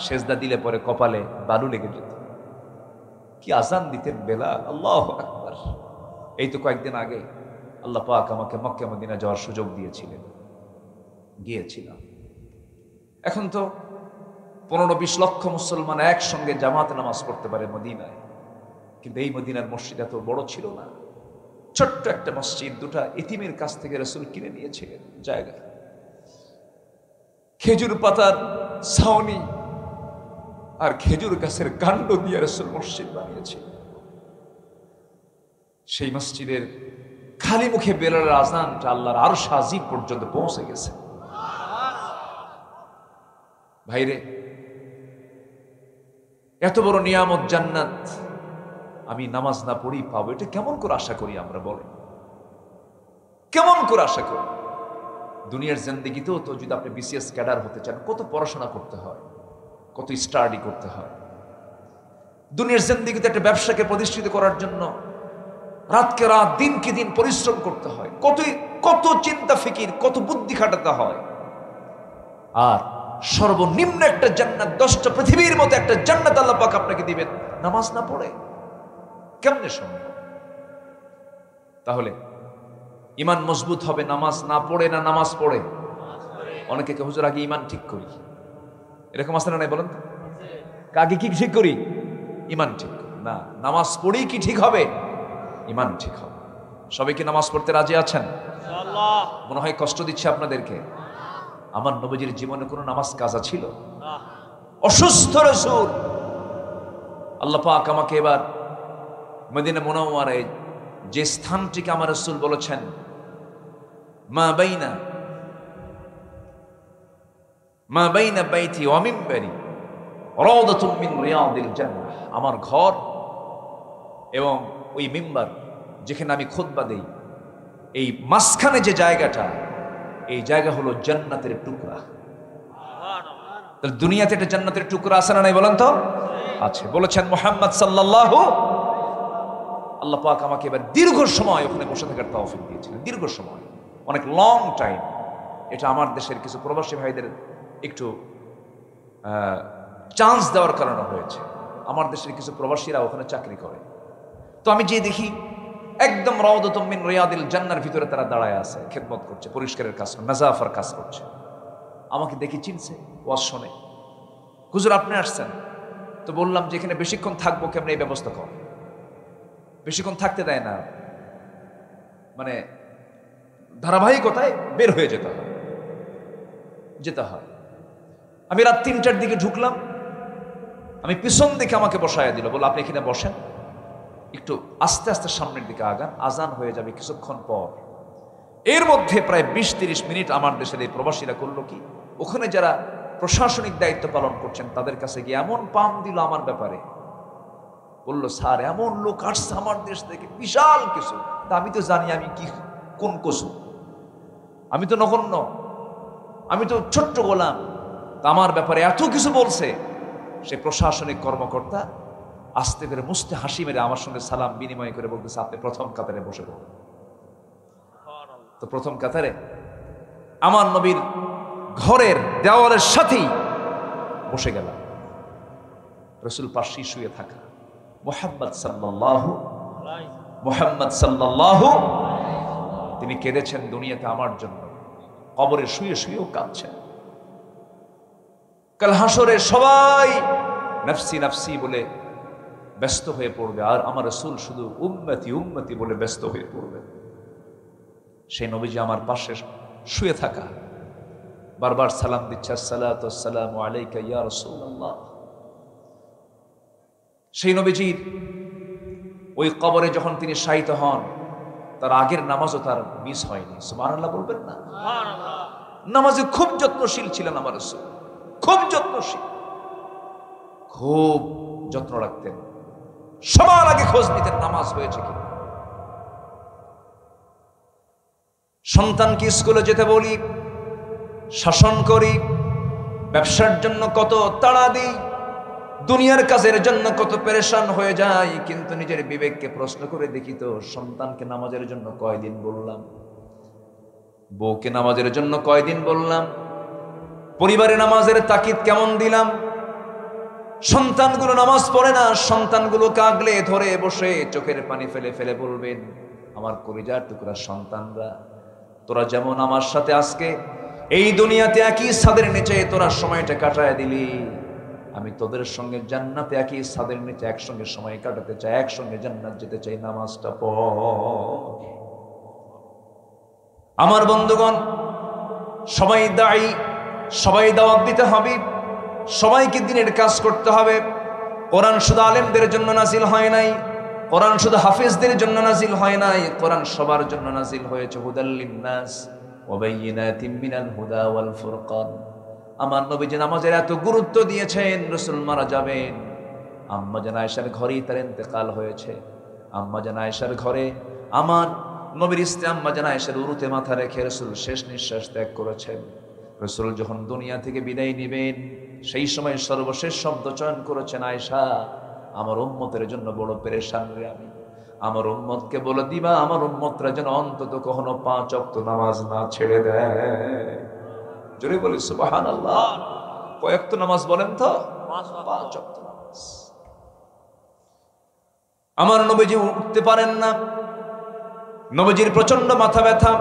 সেজদা দিলে পরে কপালে বালু লেগে যেত। কি আজান দিতেন বেলাল, আল্লাহু আকবার। এই তো কয়েকদিন আগে আল্লাহ পাক আমাকে মক্কা মদিনা যাওয়ার সুযোগ দিয়েছিলেন, গিয়েছিলাম। এখন তো 15-20 লক্ষ মুসলমান একসঙ্গে জামাতে নামাজ পড়তে পারে মদিনায়, কিন্তু এই মদিনার মসজিদ এত বড় ছিল না। ছোট্ট একটা মসজিদ, 2টা এতিমের কাছ থেকে রাসূল কিনে নিয়েছিলেন জায়গা। খেজুর পাতার ছাউনি আর খেজুর গাছের কাণ্ড দিয়ে রাসূল মসজিদ বানিয়েছিলেন। সেই মসজিদের খালি মুখে বেলালের আযানটা আল্লাহর আরশ আজিম পর্যন্ত পৌঁছে গেছে। ভাইরে, এত বড় নিয়ামত জান্নাত আমি নামাজ না পড়ি পাবো, এটা কেমন করে আশা করি আমরা? বলেন, কেমন করে আশা করি? দুনিয়ার জিন্দেগিতেও তো যদি আপনি বিসিএস ক্যাডার হতে চান, কত পড়াশোনা করতে হয়, কত স্টাডি করতে হয়। দুনিয়ার জিন্দেগিতে একটা ব্যবসাকে প্রতিষ্ঠিত করার জন্য রাতকে রাত, দিনকে দিন পরিশ্রম করতে হয়, কত চিন্তা ফিকির, কত বুদ্ধি খাটাতে হয়। আর সর্বনিম্ন একটা জান্নাত, 10টা পৃথিবীর মতো একটা জান্নাত আল্লাহ পাক আপনাকে দিবেন নামাজ না পড়ে, কেমনে সম্ভব? তাহলে ইমান মজবুত হবে নামাজ না পড়ে না নামাজ পড়ে? অনেকে কে হুজুর আগে ইমান ঠিক করি, এরকম আছে না নাই বলেন তো? আগে কি ঠিক করি? ইমান ঠিক করি। না, নামাজ পড়ি কি ঠিক হবে? ইমান ঠিক হবে। সবাই কি নামাজ পড়তে রাজি আছেন? মনে হয় কষ্ট দিচ্ছে আপনাদেরকে। আমার নবীজির জীবনে কোনো নামাজ কাজা ছিল? অসুস্থ রাসূল, আল্লাহ পাক আমাকে এবার মদিনা মুনাওয়ারায় যে স্থানটিকে আমার রাসূল বলেছেন মা বাইনা বাইতি ওয়া মিম্বারি রাওদাতুম মিন রিয়াদিল জান্নাহ, আমার ঘর এবং ওই মিম্বার যেখানে আমি খুতবা দেই, এই মাঝখানে যে জায়গাটা, এই জায়গা হলো জান্নাতের টুকরা। তাহলে দুনিয়াতে একটা জান্নাতের টুকরা আছে না নাই বলেন তো? আছে। বলেছেন মুহাম্মদ সাল্লাল্লাহু, আল্লাহ পাক আমাকে এবার দীর্ঘ সময় ওখানে বসে থাকার তৌফিক দিয়েছিলেন, দীর্ঘ সময়, অনেক লং টাইম। এটা আমার দেশের কিছু প্রবাসী ভাইদের একটু চান্স দেওয়ার কারণে হয়েছে। আমার দেশের কিছু প্রবাসীরা ওখানে চাকরি করে, তো আমি যে দেখি একদম রাওদাতুম মিন রিয়াদিল জান্নাহর ভিতরে তারা দাঁড়ায় আছে, খেদমত করছে, পরিষ্কারের কাজ, নাজাফার কাজ করছে। আমাকে দেখি চিনছে, ওয়াজ শোনে। হুজুর আপনি আসছেন? তো বললাম যে এখানে বেশিক্ষণ থাকবো কেমন, এই ব্যবস্থা কর। বেশিক্ষণ থাকতে দেয় না, মানে ধারাবাহিকতায় বের হয়ে যেতে হয়। আমি রাত 3টার দিকে ঢুকলাম, আমি পিছন দিকে আমাকে বসায় দিল, বলল আপনি এখানে বসেন, একটু আস্তে আস্তে সামনের দিকে আগান, আজান হয়ে যাবে কিছুক্ষণ পর। এর মধ্যে প্রায় 20-30 মিনিট আমার দেশের এই প্রবাসীরা করলো কি, ওখানে যারা প্রশাসনিক দায়িত্ব পালন করছেন তাদের কাছে গিয়ে এমন পাম দিল আমার ব্যাপারে, বললো স্যার এমন লোক আসছে আমার দেশ থেকে, বিশাল কিছু। তা আমি তো জানি আমি কি, কোন কসু, আমি তো নগণ্য, আমি তো ছোট্ট গোলাম। তা আমার ব্যাপারে এত কিছু বলছে। সে প্রশাসনিক কর্মকর্তা আস্তে করে মুস্তে হাসি মেরে আমার সঙ্গে সালাম বিনিময় করে বলতেছে আপনি প্রথম কাতারে বসে পড়ুন। তো প্রথম কাতারে আমার নবীর ঘরের দেওয়ালের সাথেই বসে গেলাম। রাসূল পাশে শুয়ে থাকা মুহাম্মদ সাল্লাল্লাহু, তিনি কেঁদেছেন দুনিয়াতে আমার জন্য, কবরে শুয়ে শুয়েও কাঁদছেন। কাল হাসরে সবাই নফসি নফসি বলে ব্যস্ত হয়ে পড়বে, আর আমার রাসূল শুধু উম্মতি উম্মতি বলে ব্যস্ত হয়ে পড়বে। সেই নবীজি আমার পাশে শুয়ে থাকা, বারবার সালাম দিচ্ছে, আসসালাতু ওয়াসসালামু আলাইকা ইয়া রাসূলুল্লাহ। সেই নবীজির ওই কবরে যখন তিনি শায়িত হন, তার আগের নামাজও তার মিস হয়নি। সুবহানাল্লাহ বলবেন না? নামাজে খুব যত্নশীল ছিলেন আমার রাসূল, খুব যত্নশীল, খুব যত্ন রাখতেন। সবার আগে খোঁজ নিতেন নামাজ হয়েছে কি। সন্তানকে স্কুলে যেতে বলি, শাসন করি, ব্যবসার জন্য কত তাড়া দিই, দুনিয়ার কাজের জন্য কত পেরেশান হয়ে যায়, কিন্তু নিজের বিবেককে প্রশ্ন করে দেখি তো সন্তানকে নামাজের জন্য কয়দিন বললাম, বউকে নামাজের জন্য কয়দিন বললাম, পরিবারে নামাজের তাকিদ কেমন দিলাম। সন্তানগুলো নামাজ পড়ে না, সন্তানগুলো কাগলে ধরে বসে চোখের পানি ফেলে ফেলে বলবেন আমার কলিজার টুকরা সন্তানরা, তোরা যেমন আমার সাথে আজকে এই দুনিয়াতে একই ছাদের নিচে তোরা সময়টা কাটায় দিলি, আমি তোদের সঙ্গে জান্নাতে একই ছাদের নিচে একসঙ্গে সময় কাটাতে চাই, একসঙ্গে জান্নাত যেতে চাই, নামাজটা পড়। আমার বন্ধুগণ, সবাই দায়ী, সবাই দাওয়াত দিতে হবে, সবাইকে দিনের কাজ করতে হবে। কোরআন শুধু আলেমদের জন্য নাজিল হয় নাই, কোরআন শুধু হাফেজদের জন্য নাজিল হয় নাই, কোরআন সবার জন্য নাজিল হয়েছে, হুদাল লিন্নাস ওয়া বাইয়িনাতিম মিনাল হুদা ওয়াল ফুরকান। আমার নবীজি নামাজের এত গুরুত্ব দিয়েছেন, রাসূল মারা যাবেন, আম্মা জান আয়েশার ঘরেই তার ইন্তেকাল হয়েছে। আম্মা জান আয়েশার ঘরে আমার নবীর স্ত্রী আম্মা জান আয়েশার উরুতে মাথা রেখে রাসূল শেষ নিঃশ্বাস ত্যাগ করেছেন। রাসূল যখন দুনিয়া থেকে বিদায় নেবেন, সেই সময় সর্বশেষ শব্দ চয়ন করেছেন, আয়েশা আমার উম্মতের জন্য বড় পেরেশান রে আমি, আমার উম্মতকে বলে দিবা আমার উম্মতরা যেন অন্তত কখনো 5 ওয়াক্ত নামাজ না ছেড়ে দেয়। জোরে বলি সুবহানাল্লাহ। কয় ওয়াক্ত নামাজ বলেন তো? 5 ওয়াক্ত নামাজ। আমার নবীজি উঠতে পারেন না, নবীজির প্রচন্ড মাথা ব্যথা,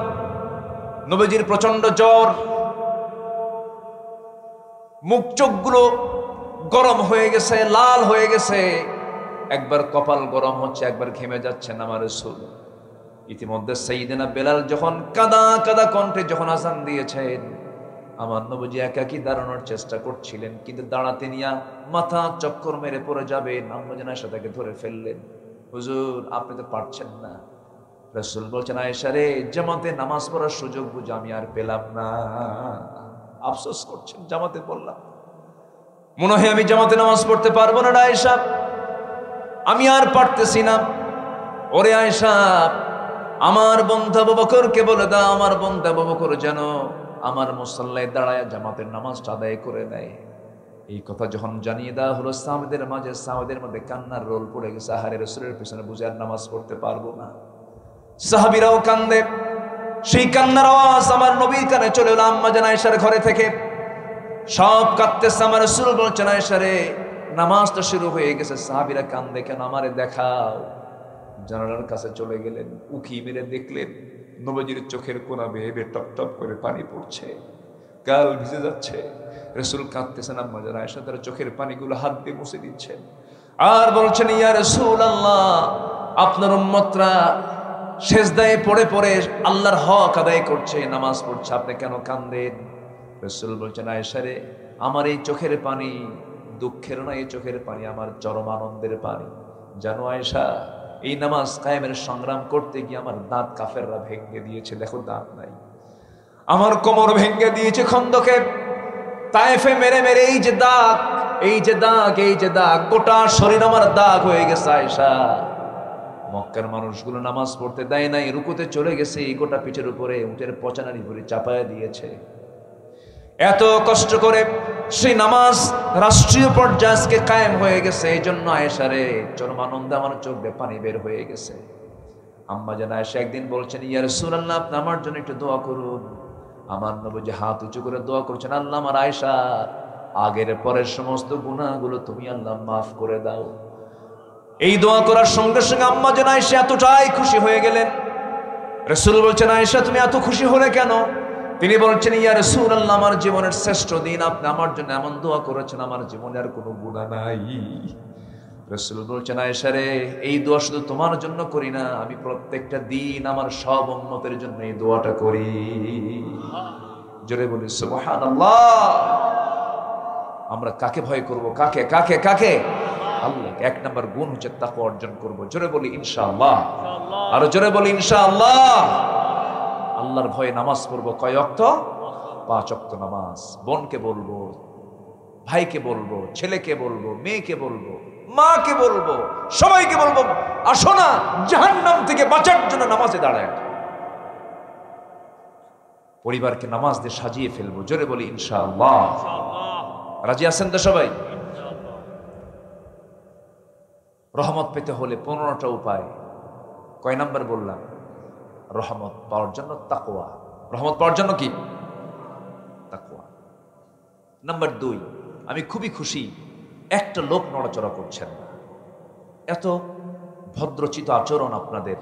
নবীজির প্রচন্ড জ্বর, মুখ চোখগুলো গরম হয়ে গেছে, লাল হয়ে গেছে, একবার কপাল গরম হচ্ছে, একবার ঘেমে যাচ্ছেন আমার রাসূল। ইতিমধ্যে সাইয়েদনা বেলাল যখন কাদা কাদা কণ্ঠে যখন আযান দিয়েছেন, আমার নবীজি একাকী দাঁড়ানোর চেষ্টা করছিলেন, কিন্তু দাঁড়াতে নিয়া মাথা চক্কর মেরে পড়ে যাবেন। আম্মা জান আয়েশা তাকে ধরে ফেললেন, হুজুর আপনি তো পারছেন না। রাসূল বলছেন, আয়েশা রে, জামাতে নামাজ পড়ার সুযোগ বুঝে আমি আর পেলাম না। আফসোস করছেন, জামাতে বললাম, মনে হয় আমি জামাতে নামাজ পড়তে পারবো না আয়েশা, আমি আর পারতেছি না। ওরে আয়েশা, আমার বন্ধু আবু বকরকে বলে দাও, আমার বন্ধু আবু বকর যেন আমার মুসাল্লায় দাঁড়ায় জামাতের নামাজটা আদায় করে নেয়। এই কথা যখন জানিয়ে দেওয়া হলো সাহাবাদের মাঝে, সাহাবাদের মধ্যে কান্নার রোল পড়ে গেছে। আহারে, রাসূলের পিছনে বুঝে আর নামাজ পড়তে পারবো না। সাহাবীরাও কান্দে, সেই কান্নার আওয়াজ আমার নবীর কানে চলে এলো আম্মা জান আয়েশার ঘরে থেকে। সব কাঁদতেছে, আমার রাসূল বলছেন, আয়েশা রে, নামাজটা শুরু হয়ে গেছে। সাহাবীরা কান্দে, কেন? আমারে দেখাও। জানালার কাছে চলে গেলেন, উকি মেরে দেখলেন নবীজির চোখের কোনা বেয়ে বেয়ে টপ টপ করে পানি পড়ছে, গাল ভিজে যাচ্ছে। রাসূল কাঁদতেছেন, আম্মা জান আয়েশা তার চোখের পানিগুলো হাত দিয়ে মুছে দিচ্ছেন আর বলছেন, ইয়া রাসূলুল্লাহ, আপনার উম্মতরা সেজদায় পড়ে পড়ে আল্লাহর হক আদায় করছে, নামাজ পড়ছে, আপনি কেন কান্দেন? রাসূল বলছেন, আয়েশা রে, আমার এই চোখের পানি দুঃখের না, এই চোখের পানি আমার চরম আনন্দের পানি। জানো আয়েশা, এই নামাজ কায়েমের সংগ্রাম করতে গিয়ে আমার দাঁত কাফেররা ভেঙে দিয়েছে, দেখো দাঁত নাই। আমার কোমর ভেঙে দিয়েছে খন্দকে, তায়েফে মেরে মেরে এই যে দাগ, এই যে দাগ, এই যে দাগ, গোটা শরীর আমার দাগ হয়ে গেছে আয়েশা। মক্কার মানুষগুলো নামাজ পড়তে দেয় নাই, রুকুতে চলে গেছে, এই গোটা পিঠের উপরে উটের পচানারি ভরে চাপায়া দিয়েছে। এত কষ্ট করে সেই নামাজ রাষ্ট্রীয় পর্যায়ে আজকে কায়েম হয়ে গেছে। এই জন্য আয়েশা রে, চরম আনন্দে আমার চোখ দিয়ে পানি বের হয়ে গেছে। আম্মা জান আয়েশা একদিন বলছেন, ইয়া রাসূলুল্লাহ, আপনি আমার জন্য একটু দোয়া করুন। আমার নবীজি হাত উঁচু করে দোয়া করছেন, আল্লাহ আমার আয়েশা আগের পরের সমস্ত গুনাহগুলো তুমি আল্লাহ মাফ করে দাও। এই দোয়া করার সঙ্গে সঙ্গে আম্মা জান আয়েশা এতটাই খুশি হয়ে গেলেন। রাসূল বলছেন, আয়েশা তুমি এত খুশি হলে কেন? তিনি বলছেন, ইয়া রাসূলুল্লাহ, আমার জীবনের শ্রেষ্ঠ দিন, আপনি আমার জন্য এমন দোয়া করেছেন, আমার জীবনে আর কোনো গুনাহ নাই। রাসূল বলছেন, আয়েশা রে, এই দোয়া শুধু তোমার জন্য করি না, আমি প্রত্যেকটা দিন আমার সব উম্মতের জন্য এই দোয়াটা করি। জোরে বলি সুবহানাল্লাহ। আমরা কাকে ভয় করব? কাকে কাকে কাকে? আল্লাহ। এক নাম্বার গুণ হচ্ছে তাকওয়া অর্জন করব। জোরে বলি ইনশাআল্লাহ। আর জোরে বলি ইনশাআল্লাহ। আল্লাহর ভয়ে নামাজ পড়বো। কয় ওয়াক্ত? 5 ওয়াক্ত নামাজ। বোনকে বলবো, ভাইকে বলবো, ছেলেকে বলবো, মেয়েকে বলবো, মাকে বলবো, সবাইকে বলবো, আসো না জাহান্নাম থেকে বাঁচার জন্য নামাজে দাঁড়ায়। পরিবারকে নামাজ দিয়ে সাজিয়ে ফেলবো। জোরে বলি ইনশাআল্লাহ। রাজি আছেন তো সবাই? রহমত পেতে হলে 15টা উপায়। কয় নাম্বার বললাম? রহমত পাওয়ার জন্য তাকওয়া। রহমত পাওয়ার জন্য কি? তাকওয়া। নাম্বার 2, আমি খুবই খুশি একটা লোক নড়াচড়া করছেন না। এত ভদ্রচিত আচরণ আপনাদের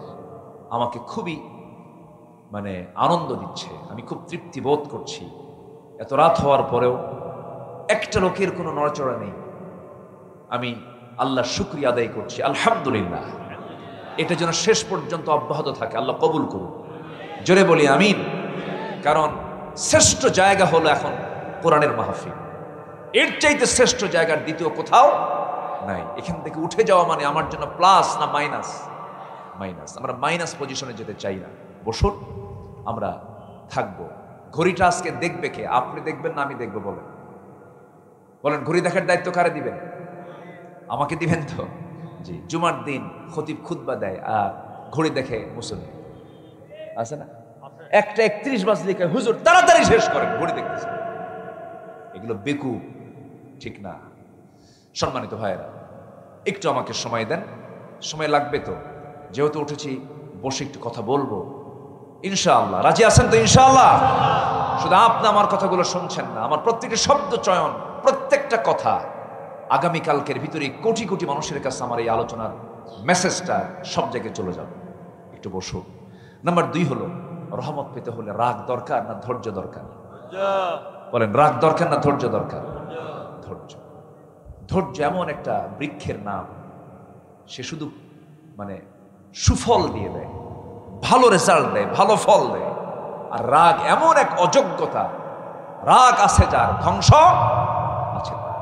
আমাকে খুবই আনন্দ দিচ্ছে। আমি খুব তৃপ্তি বোধ করছি। এত রাত হওয়ার পরেও একটা লোকের কোনো নড়াচড়া নেই। আমি আল্লাহর শুকরিয়া আদায় করছি, আলহামদুলিল্লাহ। এটা যেন শেষ পর্যন্ত অব্যাহত থাকে, আল্লাহ কবুল করুন। জোরে বলি আমিন। কারণ শ্রেষ্ঠ জায়গা হলো এখন কোরআনের মাহফিল। এর চাইতে শ্রেষ্ঠ জায়গার দ্বিতীয় কোথাও নাই। এখান থেকে উঠে যাওয়া মানে আমার জন্য প্লাস না মাইনাস? মাইনাস। আমরা মাইনাস পজিশনে যেতে চাই না। বসুন, আমরা থাকবো। ঘড়িটা আজকে দেখবে কে? আপনি দেখবেন না আমি দেখবো? বলেন বলেন, ঘড়ি দেখার দায়িত্ব কারে দিবেন? আমাকে দিবেন তো? জি। জুমার দিন খতিব খুতবা দেয় আর ঘড়ি দেখে মুসল্লি আছে না? 1:31 বাজলে হুজুর তাড়াতাড়ি শেষ করেন, ঘড়ি দেখতেছে। এগুলো বেকুব, ঠিক না। সম্মানিত ভাইয়েরা, একটু আমাকে সময় দেন। সময় লাগবে তো, যেহেতু উঠেছি বসে একটু কথা বলবো ইনশাআল্লাহ। রাজি আছেন তো ইনশাআল্লাহ? শুধু আপনি আমার কথাগুলো শুনছেন না, আমার প্রত্যেকটা শব্দ চয়ন, প্রত্যেকটা কথা আগামীকালকের ভিতরে কোটি কোটি মানুষের কাছে আমার এই আলোচনার মেসেজটা সব জায়গায় চলে যাবে। একটু বসো। নাম্বার 2 হলো, রহমত পেতে হলে রাগ দরকার না ধৈর্য দরকার? বলেন, রাগ দরকার না ধৈর্য দরকার? ধৈর্য। ধৈর্য এমন একটা বৃক্ষের নাম, সে শুধু মানে সুফল দিয়ে দেয়, ভালো রেজাল্ট দেয়, ভালো ফল দেয়। আর রাগ এমন এক অযোগ্যতা, রাগ আছে যার, ধ্বংস আছে তার।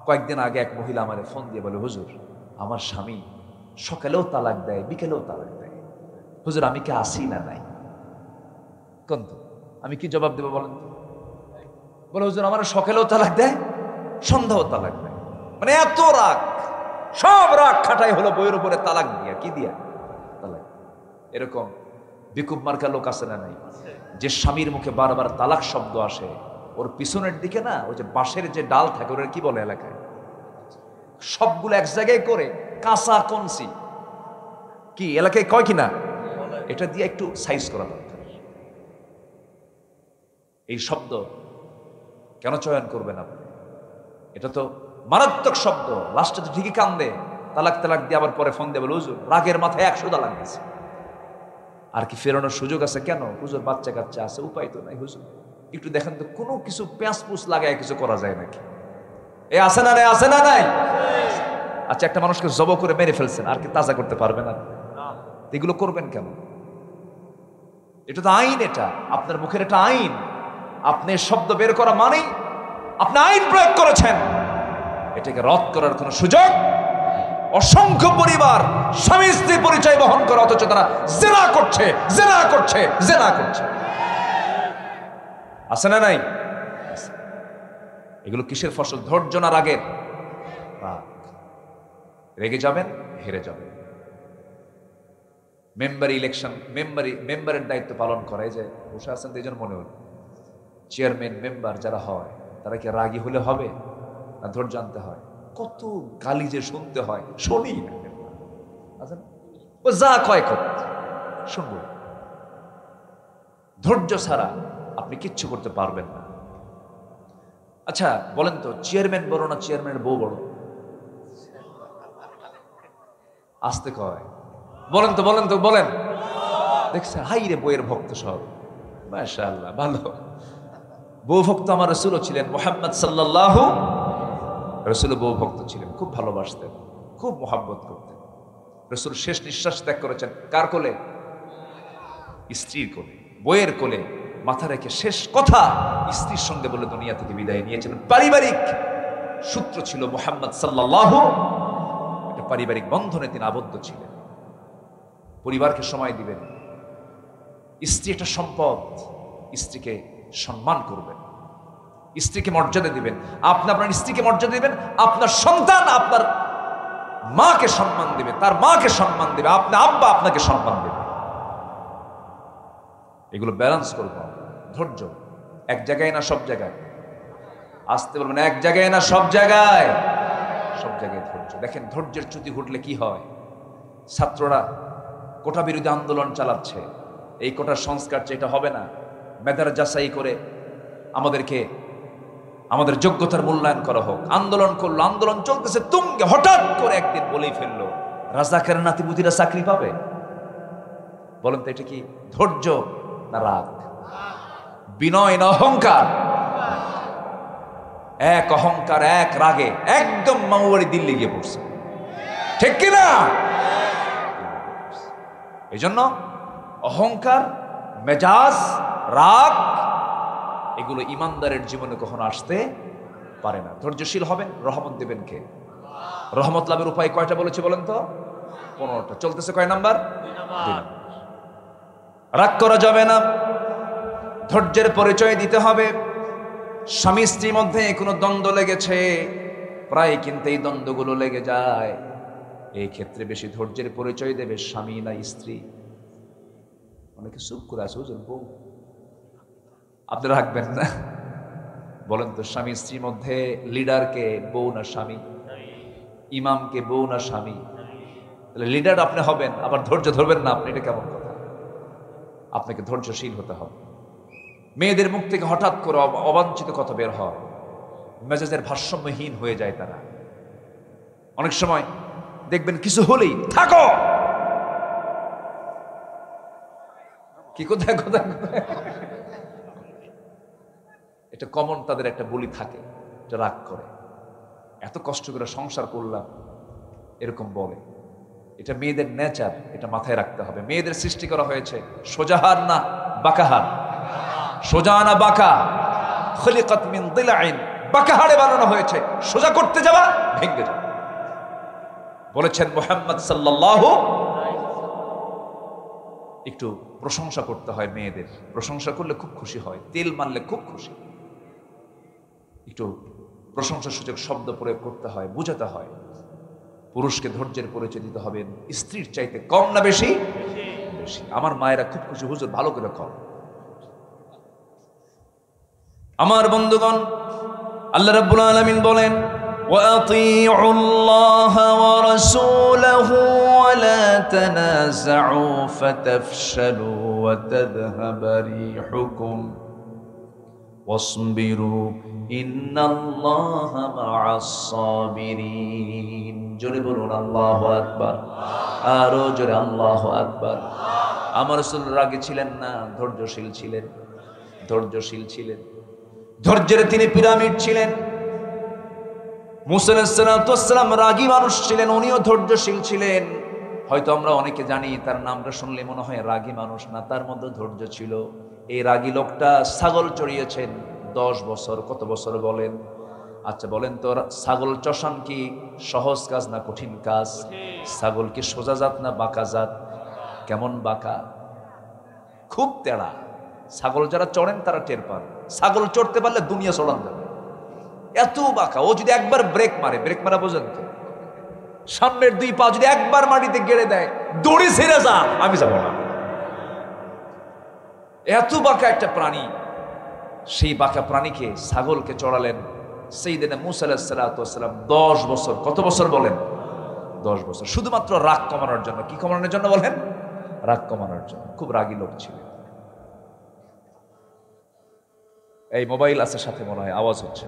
কয়েকদিন আগে এক মহিলা আমারে ফোন দিয়ে বলে, হুজুর আমার স্বামী সকালেও তালাক দেয়, বিকেলেও তালাক দেয়, হুজুর আমি কি আসি না নাই? কিন্তু আমি কি জবাব দেবো বলেন? বলে, হুজুর আমার সকালেও তালাক দেয়, সন্ধ্যাও তালাক দেয়। মানে এত রাগ, সব রাগ খাটাই হলো বইয়ের উপরে তালাক দিয়া। কি দিয়া? তালাক। এরকম বিকুব মার্কা লোক আছে না নাই, যে স্বামীর মুখে বারবার তালাক শব্দ আসে, ওর পিছনের দিকে না ওই যে বাঁশের যে ডাল থাকে, ওরা কি বলে এলাকায়, সবগুলো এক জায়গায় করে কাঁচা কনসি কি এলাকায় কয় কিনা, এটা দিয়ে একটু সাইজ করা দরকার। এই শব্দ কেন চয়ন করবেন আপনি? এটা তো মারাত্মক শব্দ। লাস্টে তো ঠিকই কান্দে, তালাক তালাক দিয়ে আবার পরে ফোন দিয়ে বলে, হুজুর রাগের মাথায় 100 তালাক দিয়েছে, আর কি ফেরানোর সুযোগ আছে? কেন হুজুর, বাচ্চা কাচ্চা আছে, উপায় তো নাই হুজুর, একটু দেখেন তো কোনো কিছু পেঁয়াজ পুষ লাগায় কিছু করা যায় নাকি? এ আছে না নাই? আছে না নাই? আচ্ছা, একটা মানুষকে জব করে মেরে ফেলছেন, আর কি তাজা করতে পারবে না? এগুলো করবেন কেন? এটা তো আইন, এটা আপনার মুখের এটা আইন। আপনি শব্দ বের করা মানেই আপনি আইন প্রয়োগ করেছেন, এটাকে রদ করার কোনো সুযোগ। অসংখ্য পরিবার স্বামী স্ত্রী পরিচয় বহন করে, অথচ তারা জেনা করছে, জেনা করছে, জেনা করছে। আছে না নাই? এগুলো কিসের ফসল? ধৈর্য না রাগের? রাগ। রেগে যাবেন, হেরে যাবেন। মেম্বার ইলেকশন, মেম্বারের দায়িত্ব পালন করে, যে বসে আছেন এই জন্য মনে হল, চেয়ারম্যান মেম্বার যারা হয় তারা কি রাগী হলে হবে না ধৈর্য আনতে হয়? কত গালি যে শুনতে হয়, শুনি না, ও যা কয় শুনবো। ধৈর্য ছাড়া আপনি কিচ্ছু করতে পারবেন না। আচ্ছা বলেন তো, চেয়ারম্যান বড় না চেয়ারম্যানের বউ বড়? আসতে কয়, বলেন তো, বলেন তো, বলেন। দেখছেন, হাই রে বইয়ের ভক্ত সব, মাশাআল্লাহ, ভালো বউ ভক্ত। আমার রাসূলও ছিলেন, মুহাম্মদ সাল্লাল্লাহু, রাসূল বউ ভক্ত ছিলেন, খুব ভালোবাসতেন, খুব মোহাব্বত করতেন। রাসূল শেষ নিঃশ্বাস ত্যাগ করেছেন কার কোলে? স্ত্রীর কোলে, বইয়ের কোলে মাথা রেখে শেষ কথা স্ত্রীর সঙ্গে বলে দুনিয়া থেকে বিদায় নিয়েছেন। পারিবারিক সূত্র ছিল মুহাম্মদ সাল্লাল্লাহু, একটা পারিবারিক বন্ধনে তিনি আবদ্ধ ছিলেন। পরিবারকে সময় দিবেন, স্ত্রী একটা সম্পদ, স্ত্রীকে সম্মান করবেন, স্ত্রীকে মর্যাদা দিবেন। আপনি আপনার স্ত্রীকে মর্যাদা দিবেন, আপনার সন্তান আপনার মাকে সম্মান দিবে, তার মাকে সম্মান দিবে, আপনার আব্বা আপনাকে সম্মান দেবে। এগুলো ব্যালেন্স করবো। ধৈর্য এক জায়গায় না সব জায়গায়? আসতে বলবেন, এক জায়গায় না সব জায়গায়? সব জায়গায় ধৈর্য। দেখেন, ধৈর্যের চ্যুতি ঘটলে কি হয়? ছাত্ররা কোটা বিরোধী আন্দোলন চালাচ্ছে, এই কোটার সংস্কার যেটা হবে না, মেধার যাচাই করে আমাদেরকে আমাদের যোগ্যতার মূল্যায়ন করা হোক। আন্দোলন করলো, আন্দোলন চলতেছে তুঙ্গে, হঠাৎ করে একদিন বলেই ফেললো, রাজাকারের নাতিপুতিরা চাকরি পাবে। বলেন তো, এটা কি ধৈর্য না রাগ? বিনয় না অহংকার? এক অহংকার, এক রাগে একদম মামুবাড়ি দিল্লি গিয়ে পড়ছে, ঠিক কিনা? এই জন্য অহংকার, মেজাজ, রাগ এগুলো ইমানদারের জীবনে কখনো আসতে পারে না। ধৈর্যশীল হবেন, রহমত দেবেন কে? রহমত লাভের উপায় কয়টা বলেছে বলেন তো? 15টা। চলতেছে কয় নাম্বার? 2 নাম্বার। রাগ করা যাবে না, ধৈর্যের পরিচয় দিতে হবে। স্বামী স্ত্রীর মধ্যে কোনো দ্বন্দ্ব লেগেছে, প্রায় কিন্তু এই দ্বন্দ্বগুলো লেগে যায়, এই ক্ষেত্রে বেশি ধৈর্যের পরিচয় দেবে স্বামী না স্ত্রী? অনেকে চুপ করে আছে, বউ আপনি রাখবেন না। বলেন তো, স্বামী স্ত্রীর মধ্যে লিডারকে বউ না স্বামী? ইমামকে বউ না স্বামী? তাহলে লিডার আপনি হবেন, আবার ধৈর্য ধরবেন না আপনি, এটা কেমন কথা? আপনাকে ধৈর্যশীল হতে হবে। মেয়েদের মুখ থেকে হঠাৎ করে অবাঞ্ছিত কথা বের হয়, মেজাজের ভারসাম্যহীন হয়ে যায় তারা। অনেক সময় দেখবেন কিছু হলেই থাকো, কি কোথায় কোথায় কোথায়, এটা কমন তাদের একটা বলি থাকে, এটা রাগ করে, এত কষ্ট করে সংসার করলাম, এরকম বলে। এটা মেয়েদের নেচার, এটা মাথায় রাখতে হবে। মেয়েদের সৃষ্টি করা হয়েছে সোজাহার না বাঁকাহার, সোজা না বাঁকা, খলিকাত মিন দিলাইন, বাঁকাহারে বানানো হয়েছে, সোজা করতে যাওয়া ভেঙে যাবে। বলেছেন মুহাম্মদ সাল্লাল্লাহু, একটু প্রশংসা করতে হয় মেয়েদের, প্রশংসা করলে খুব খুশি হয়, তেল মারলে খুব খুশি। একটু প্রশংসা সূচক শব্দ প্রয়োগ করতে হয়, বুঝাতে হয়। পুরুষকে ধৈর্যের পরিচয় দিতে হবে, স্ত্রীর চাইতে কম না বেশি? বেশি। আমার মায়েরা খুব খুশি, হুজুর ভালো করে কর। আমার বন্ধুগণ, আল্লাহ রাব্বুল আলামিন বলেন, وَأَطِيعُوا اللَّهَ وَرَسُولَهُ وَلَا تَنَازَعُوا فَتَفْشَلُوا وَتَذْهَبَ رِيحُكُمْ وَاصْبِرُوا إِنَّ اللَّهَ مَعَ الصَّابِرِينَ। জোরে বলুন আল্লাহু আকবার, আরো জোরে আল্লাহু আকবার। আমার রাসূল রাগী ছিলেন না, ধৈর্যশীল ছিলেন, ধৈর্যশীল ছিলেন, ধৈর্যের তিনি পিরামিড ছিলেন। মুসা আলাইহিস সালাম রাগী মানুষ ছিলেন, উনিও ধৈর্যশীল ছিলেন। হয়তো আমরা অনেকে জানি, তার নামটা শুনলে মনে হয় রাগী মানুষ না, তার মধ্যে ধৈর্য ছিল। এই রাগী লোকটা ছাগল চড়িয়েছেন 10 বছর। কত বছর বলেন? আচ্ছা বলেন তো, ছাগল চষান কি সহজ কাজ না কঠিন কাজ? ছাগল কি সোজা জাত না বাঁকা জাত? কেমন বাঁকা, খুব তেড়া। ছাগল যারা চড়েন তারা টের পান, ছাগল চড়তে পারলে দুনিয়া চড়ান যাবে, এত বাঁকা। ও যদি একবার ব্রেক মারে, ব্রেক মারা বোঝেন তো, সামনের 2 পা যদি একবার মাটিতে গেড়ে দেয়, দড়ি ছেড়ে যা, আমি যাব না। এত বাঁকা একটা প্রাণী। সেই বাঁকা প্রাণীকে, ছাগলকে চড়ালেন সাইয়েদনা মুসা আলাইহিস সালাম 10 বছর। কত বছর বলেন? 10 বছর, শুধুমাত্র রাগ কমানোর জন্য। কি কমানোর জন্য বলেন? রাগ কমানোর জন্য। খুব রাগী লোক ছিলেন। এই মোবাইল আছে সাথে, মনে হয় আওয়াজ হচ্ছে।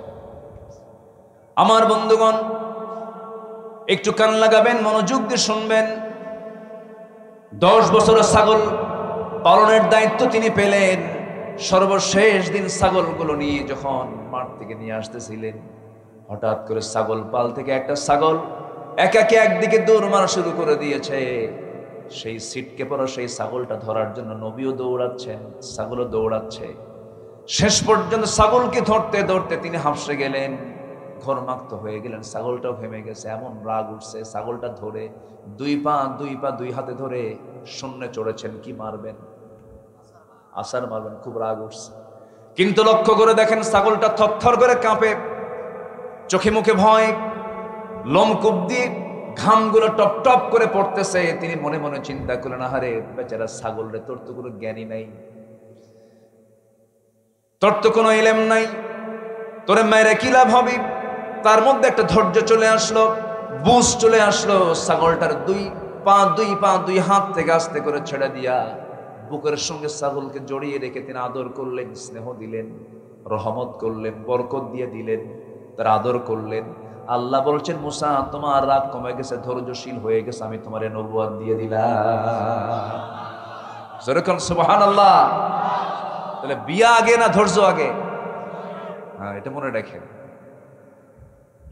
আমার বন্ধুগণ, একটু কান লাগাবেন, মনোযোগ দিয়ে শুনবেন। 10 বছরের ছাগল পালনের দায়িত্ব তিনি পেলেন। সর্বশেষ দিন ছাগলগুলো নিয়ে যখন মাঠ থেকে নিয়ে আসতেছিলেন, হঠাৎ করে ছাগল পাল থেকে একটা ছাগল একাকে একদিকে দৌড় মারা শুরু করে দিয়েছে। সেই সিটকে পড়া সেই ছাগলটা ধরার জন্য নবীও দৌড়াচ্ছেন, ছাগলও দৌড়াচ্ছে। শেষ পর্যন্ত ছাগলকে ধরতে ধরতে তিনি হাঁপসে গেলেন, ঘর্মাক্ত হয়ে গেলেন। ছাগলটাও ঘেমে গেছে, এমন রাগ উঠছে। ছাগলটা ধরে 2 পা 2 হাতে ধরে শূন্যে চড়েছেন। কি মারবেন? আসার মারবেন, খুব রাগ উঠছে। কিন্তু লক্ষ্য করে দেখেন ছাগলটা থরথর করে কাঁপে, চোখে মুখে ভয়, লোমকূপ দিয়ে ঘামগুলো টপ টপ করে পড়তেছে। তিনি মনে মনে চিন্তা করলেন, আহারে বেচারা ছাগল রে, তোর তো কোনো জ্ঞানী নাই, তোর তো কোনো ইলম নাই, তোরে মেরে কি লাভ হবে? তার মধ্যে একটা ধৈর্য চলে আসলো, বুঝ চলে আসলো। ছাগলটার 2 পা 2 হাত থেকে আস্তে করে ছেড়ে দিয়া বুকের সঙ্গে ছাগলকে জড়িয়ে রেখে তিনি আদর করলেন, স্নেহ দিলেন, রহমত করলেন, বরকত দিয়ে দিলেন, তার আদর করলেন। আল্লাহ বলছেন, মুসা তোমার রাগ কমে গেছে, ধৈর্যশীল হয়ে গেছে, আমি তোমার নবুয়ত দিয়ে দিলাম। যেরকম সুবহানাল্লাহ। তাহলে বিয়া আগে না ধৈর্য আগে? হ্যাঁ, এটা মনে রাখেন,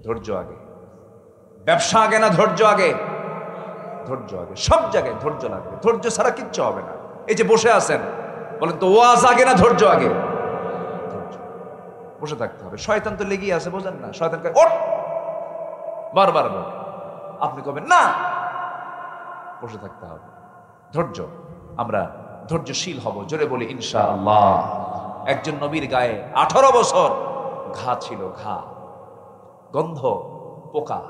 ধৈর্য আগে। ব্যবসা আগে না ধৈর্য আগে? ধৈর্য আগে। সব জায়গায় ধৈর্য লাগবে, ধৈর্য ছাড়া কিচ্ছু হবে না। এই যে বসে আছেন, বলেন তো ওয়াজ আগে না ধৈর্য আগে? ধৈর্য। বসে থাকতে হবে। শয়তান তো লেগেই আছে, বোঝেন না? শয়তান কয় ওঠ, বারবার বলে, আপনি কবেন না, বসে থাকতে হবে। ধৈর্য। আমরা ধৈর্যশীল হব। জোরে বলি ইনশাআল্লাহ। একজন নবীর গায়ে 18 বছর ঘা ছিল, ঘা, গন্ধ, পোকা।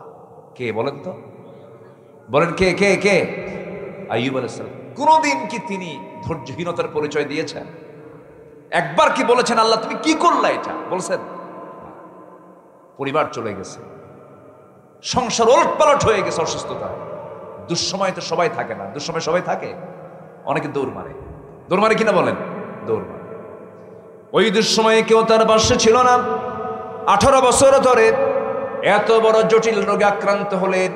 কে বলেন তো? বলেন কে কে কে? আইয়ুব আলাইহিস সালাম। কোনদিন কি তিনি ধৈর্যহীনতার পরিচয় দিয়েছেন? একবার কি বলেছেন, আল্লাহ তুমি কি করলা? এটা বলছেন? পরিবার চলে গেছে, সংসার ওলটপালট হয়ে গেছে, অসুস্থতা। দুঃসময় তো সবাই থাকে না, দুঃসময় সবাই থাকে। অনেকে দৌড় মারে, দৌড় মারে কিনা বলেন? দৌড় মারে। ওই দুঃসময়ে কেউ তার পাশে ছিল না। 18 বছর ধরে এত বড় জটিল রোগে আক্রান্ত হলেন,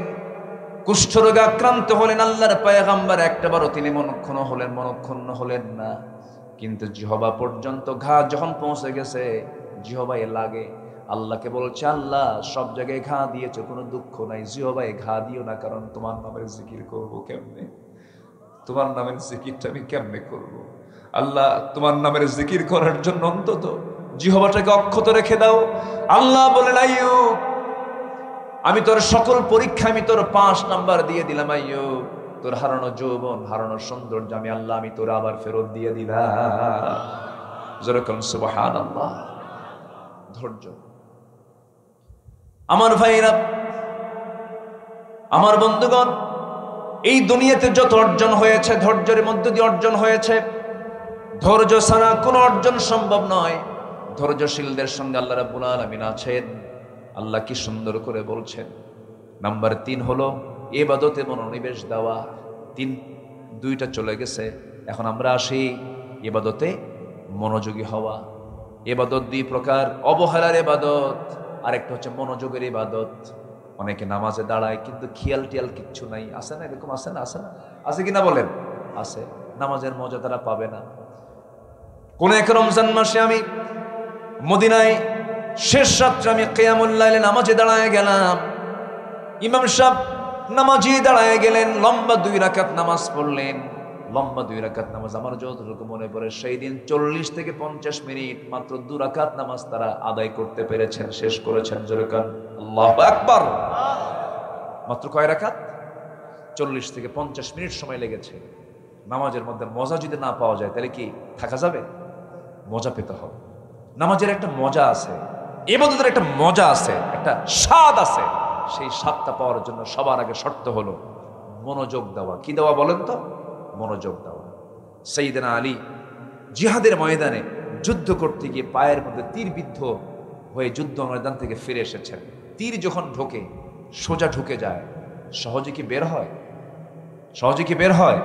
কুষ্ঠ রোগে আক্রান্ত হলেন। আল্লাহর পয়গম্বর একটাবারও তিনি মনক্ষুণ্ণ হলেন না। কিন্তু জিহবা পর্যন্ত ঘা যখন পৌঁছে গেছে, জিহবায় লাগে, আল্লাহকে বলছে, আল্লাহ সব জায়গায় ঘা দিয়েছো, কোনো দুঃখ নাই, জিহবায় ঘা দিও না, কারণ তোমার নামের জিকির করবো কেমনে? তোমার নামের জিকিরটা আমি কেমনে করব? আল্লাহ, তোমার নামের জিকির করার জন্য অন্তত জিহবাটাকে অক্ষত রেখে দাও। আল্লাহ বলেন, আইয়ুব, আমি তোর সকল পরীক্ষা আমি তোর 5 নাম্বার দিয়ে দিলাম। আইয়ুব, তোর হারানো যৌবন, হারানো সৌন্দর্য আমি আল্লাহ আমি তোর আবার ফেরত দিয়ে দিলাম। যেরকম সুবহানাল্লাহ। ধৈর্য। আমার ভাইরা, আমার বন্ধুগণ, এই দুনিয়াতে যত অর্জন হয়েছে ধৈর্যের মধ্য দিয়ে অর্জন হয়েছে। ধৈর্য ছাড়া কোনো অর্জন সম্ভব নয়। ধৈর্যশীলদের সঙ্গে আল্লাহ রাব্বুল আলামিন আছেন। আল্লাহ কি সুন্দর করে বলছেন। নাম্বার 3 হলো ইবাদতে মনোনিবেশ দেওয়া। 2টা চলে গেছে, এখন আমরা আসি ইবাদতে মনোযোগী হওয়া। ইবাদত 2 প্রকার, অবহেলার ইবাদত, আরেকটা হচ্ছে মনোযোগের ইবাদত। অনেকে নামাজে দাঁড়ায় কিন্তু খেয়াল টিয়াল কিচ্ছু নাই। আছে না এরকম? আছে না? আছে না? আছে কিনা বলেন? আছে। নামাজের মজা তারা পাবে না। কোন এক রমজান মাসে আমি মদিনায় শেষ রাত্রে আমি কিয়ামুল লাইলে নামাজে দাঁড়ায় গেলাম। ইমাম সাহেব নামাজি দাঁড়ায় গেলেন, লম্বা 2 রাকাত নামাজ পড়লেন। লম্বা 2 রাকাত নামাজ আমার যতটুকু মনে পড়ে, সেই দিন 40 থেকে 50 মিনিট মাত্র 2 রাকাত নামাজ তারা আদায় করতে পেরেছেন, শেষ করেছেন। জোরে কান আল্লাহু আকবার। মাত্র কয় রাকাত? 40 থেকে 50 মিনিট সময় লেগেছে। নামাজের মধ্যে মজা যদি না পাওয়া যায় তাহলে কি থাকা যাবে? মজা পেতে হবে। নামাজের একটা মজা আছে, ইবাদতের একটা মজা আছে, একটা স্বাদ আছে। সেই স্বাদটা পাওয়ার জন্য সবার আগে শর্ত হলো মনোযোগ দেওয়া। কি দেওয়া বলেন তো? মনোযোগ দেওয়া। সাইয়েদনা আলী জিহাদের ময়দানে যুদ্ধ করতে গিয়ে পায়ের মধ্যে তীরবিদ্ধ হয়ে যুদ্ধ ময়দান থেকে ফিরে এসেছেন। তীর যখন ঢোকে, সোজা ঢুকে যায়, সহজে কি বের হয়? সহজে কি বের হয়?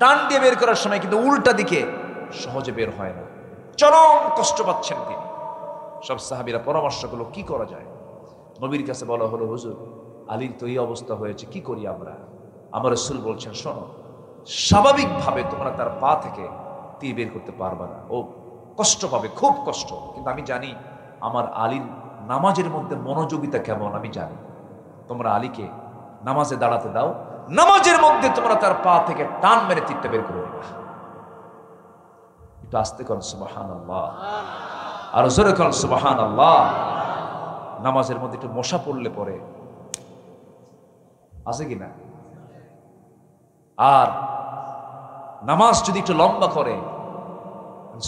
টান দিয়ে বের করার সময় কিন্তু উল্টা দিকে সহজে বের হয় না। চরম কষ্ট পাচ্ছেন তিনি। সব সাহাবীরা পরামর্শ করলো কি করা যায়। নবীর কাছে বলা হলো, হুজুর, আলীর তো এই অবস্থা হয়েছে, কি করি আমরা? আমার রাসূল বলছেন, শোনো, স্বাভাবিকভাবে তোমরা তার পা থেকে তীর বের করতে পারবে না, ও কষ্ট পাবে, খুব কষ্ট। কিন্তু আমি জানি আমার আলীর নামাজের মধ্যে মনোযোগিতা কেমন, আমি জানি। তোমরা আলীকে নামাজে দাঁড়াতে দাও, নামাজের মধ্যে তোমরা তার পা থেকে টান মেরে তীরটা বের করে দিবা। একটু আস্তে করেন সুবহানাল্লাহ, আর জোরে করেন সুবহানাল্লাহ। নামাজের মধ্যে একটু মশা পড়লে পরে আছে কিনা? আর নামাজ যদি একটু লম্বা করে,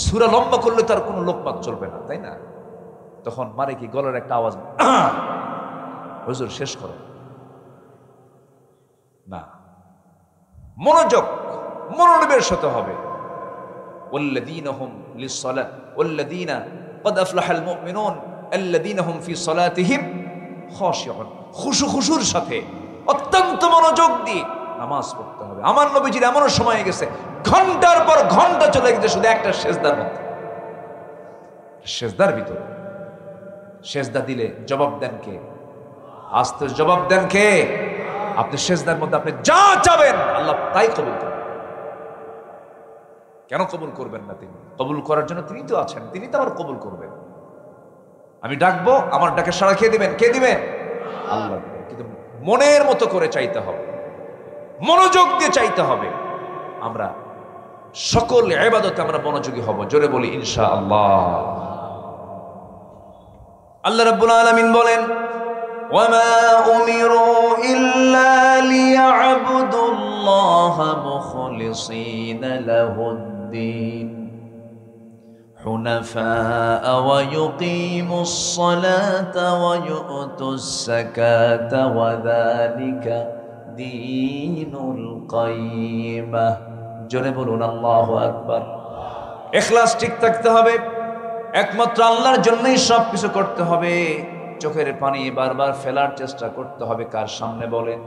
সূরা লম্বা করলে তার কোনো লোকপাত চলবে না, তাই না? তখন মারে কি গলার একটা আওয়াজ, হুজুর শেষ করো না। মনোযোগ, মনোনিবেশ হতে হবে। والذين هم للصلاة والذين قد أفلح المؤمنون الذين هم في صلاتهم خاشعون। খুশুর সাথে অত্যন্ত মনোযোগ দিয়ে নামাজ পড়তে হবে। আমার নবীজির এমন সময় গেছে, ঘন্টার পর ঘন্টা চলে গেছে শুধু একটা সেজদার মধ্যে, সেজদার ভিতরে। সেজদা দিলে জবাব দেন কে? আস্তে জবাব দেন কে? আপনি সেজদার মধ্যে আপনি যা চাবেন আল্লাহ তাই কবুল করবেন। কেন কবুল করবেন না? তিনি কবুল করার জন্য তিনি তো আছেন, তিনি তো আবার কবুল করবেন। আমি ডাকবো, আমার ডাকে সাড়া খেয়ে দিবেন। কে দিবেন? আল্লাহ দিবেন। কিন্তু মনের মতো করে চাইতে হবে, মনোযোগ দিয়ে চাইতে হবে। আমরা সকল ইবাদতে আমরা মনোযোগী হব। জোরে বলি ইনশাআল্লাহ। আল্লাহ রাব্বুল আলামিন বলেন, وما أمروا إلا ليعبدوا الله مخلصين له الدين حنفاء ويقيموا الصلاة ويؤتوا الزكاة وذلك دين القيمة। জোরে বলুন আল্লাহু আকবার। ইখলাস ঠিক থাকতে হবে, একমাত্র আল্লাহর জন্যই সব কিছু করতে হবে। চোখের পানি বারবার ফেলার চেষ্টা করতে হবে কার সামনে বলেন?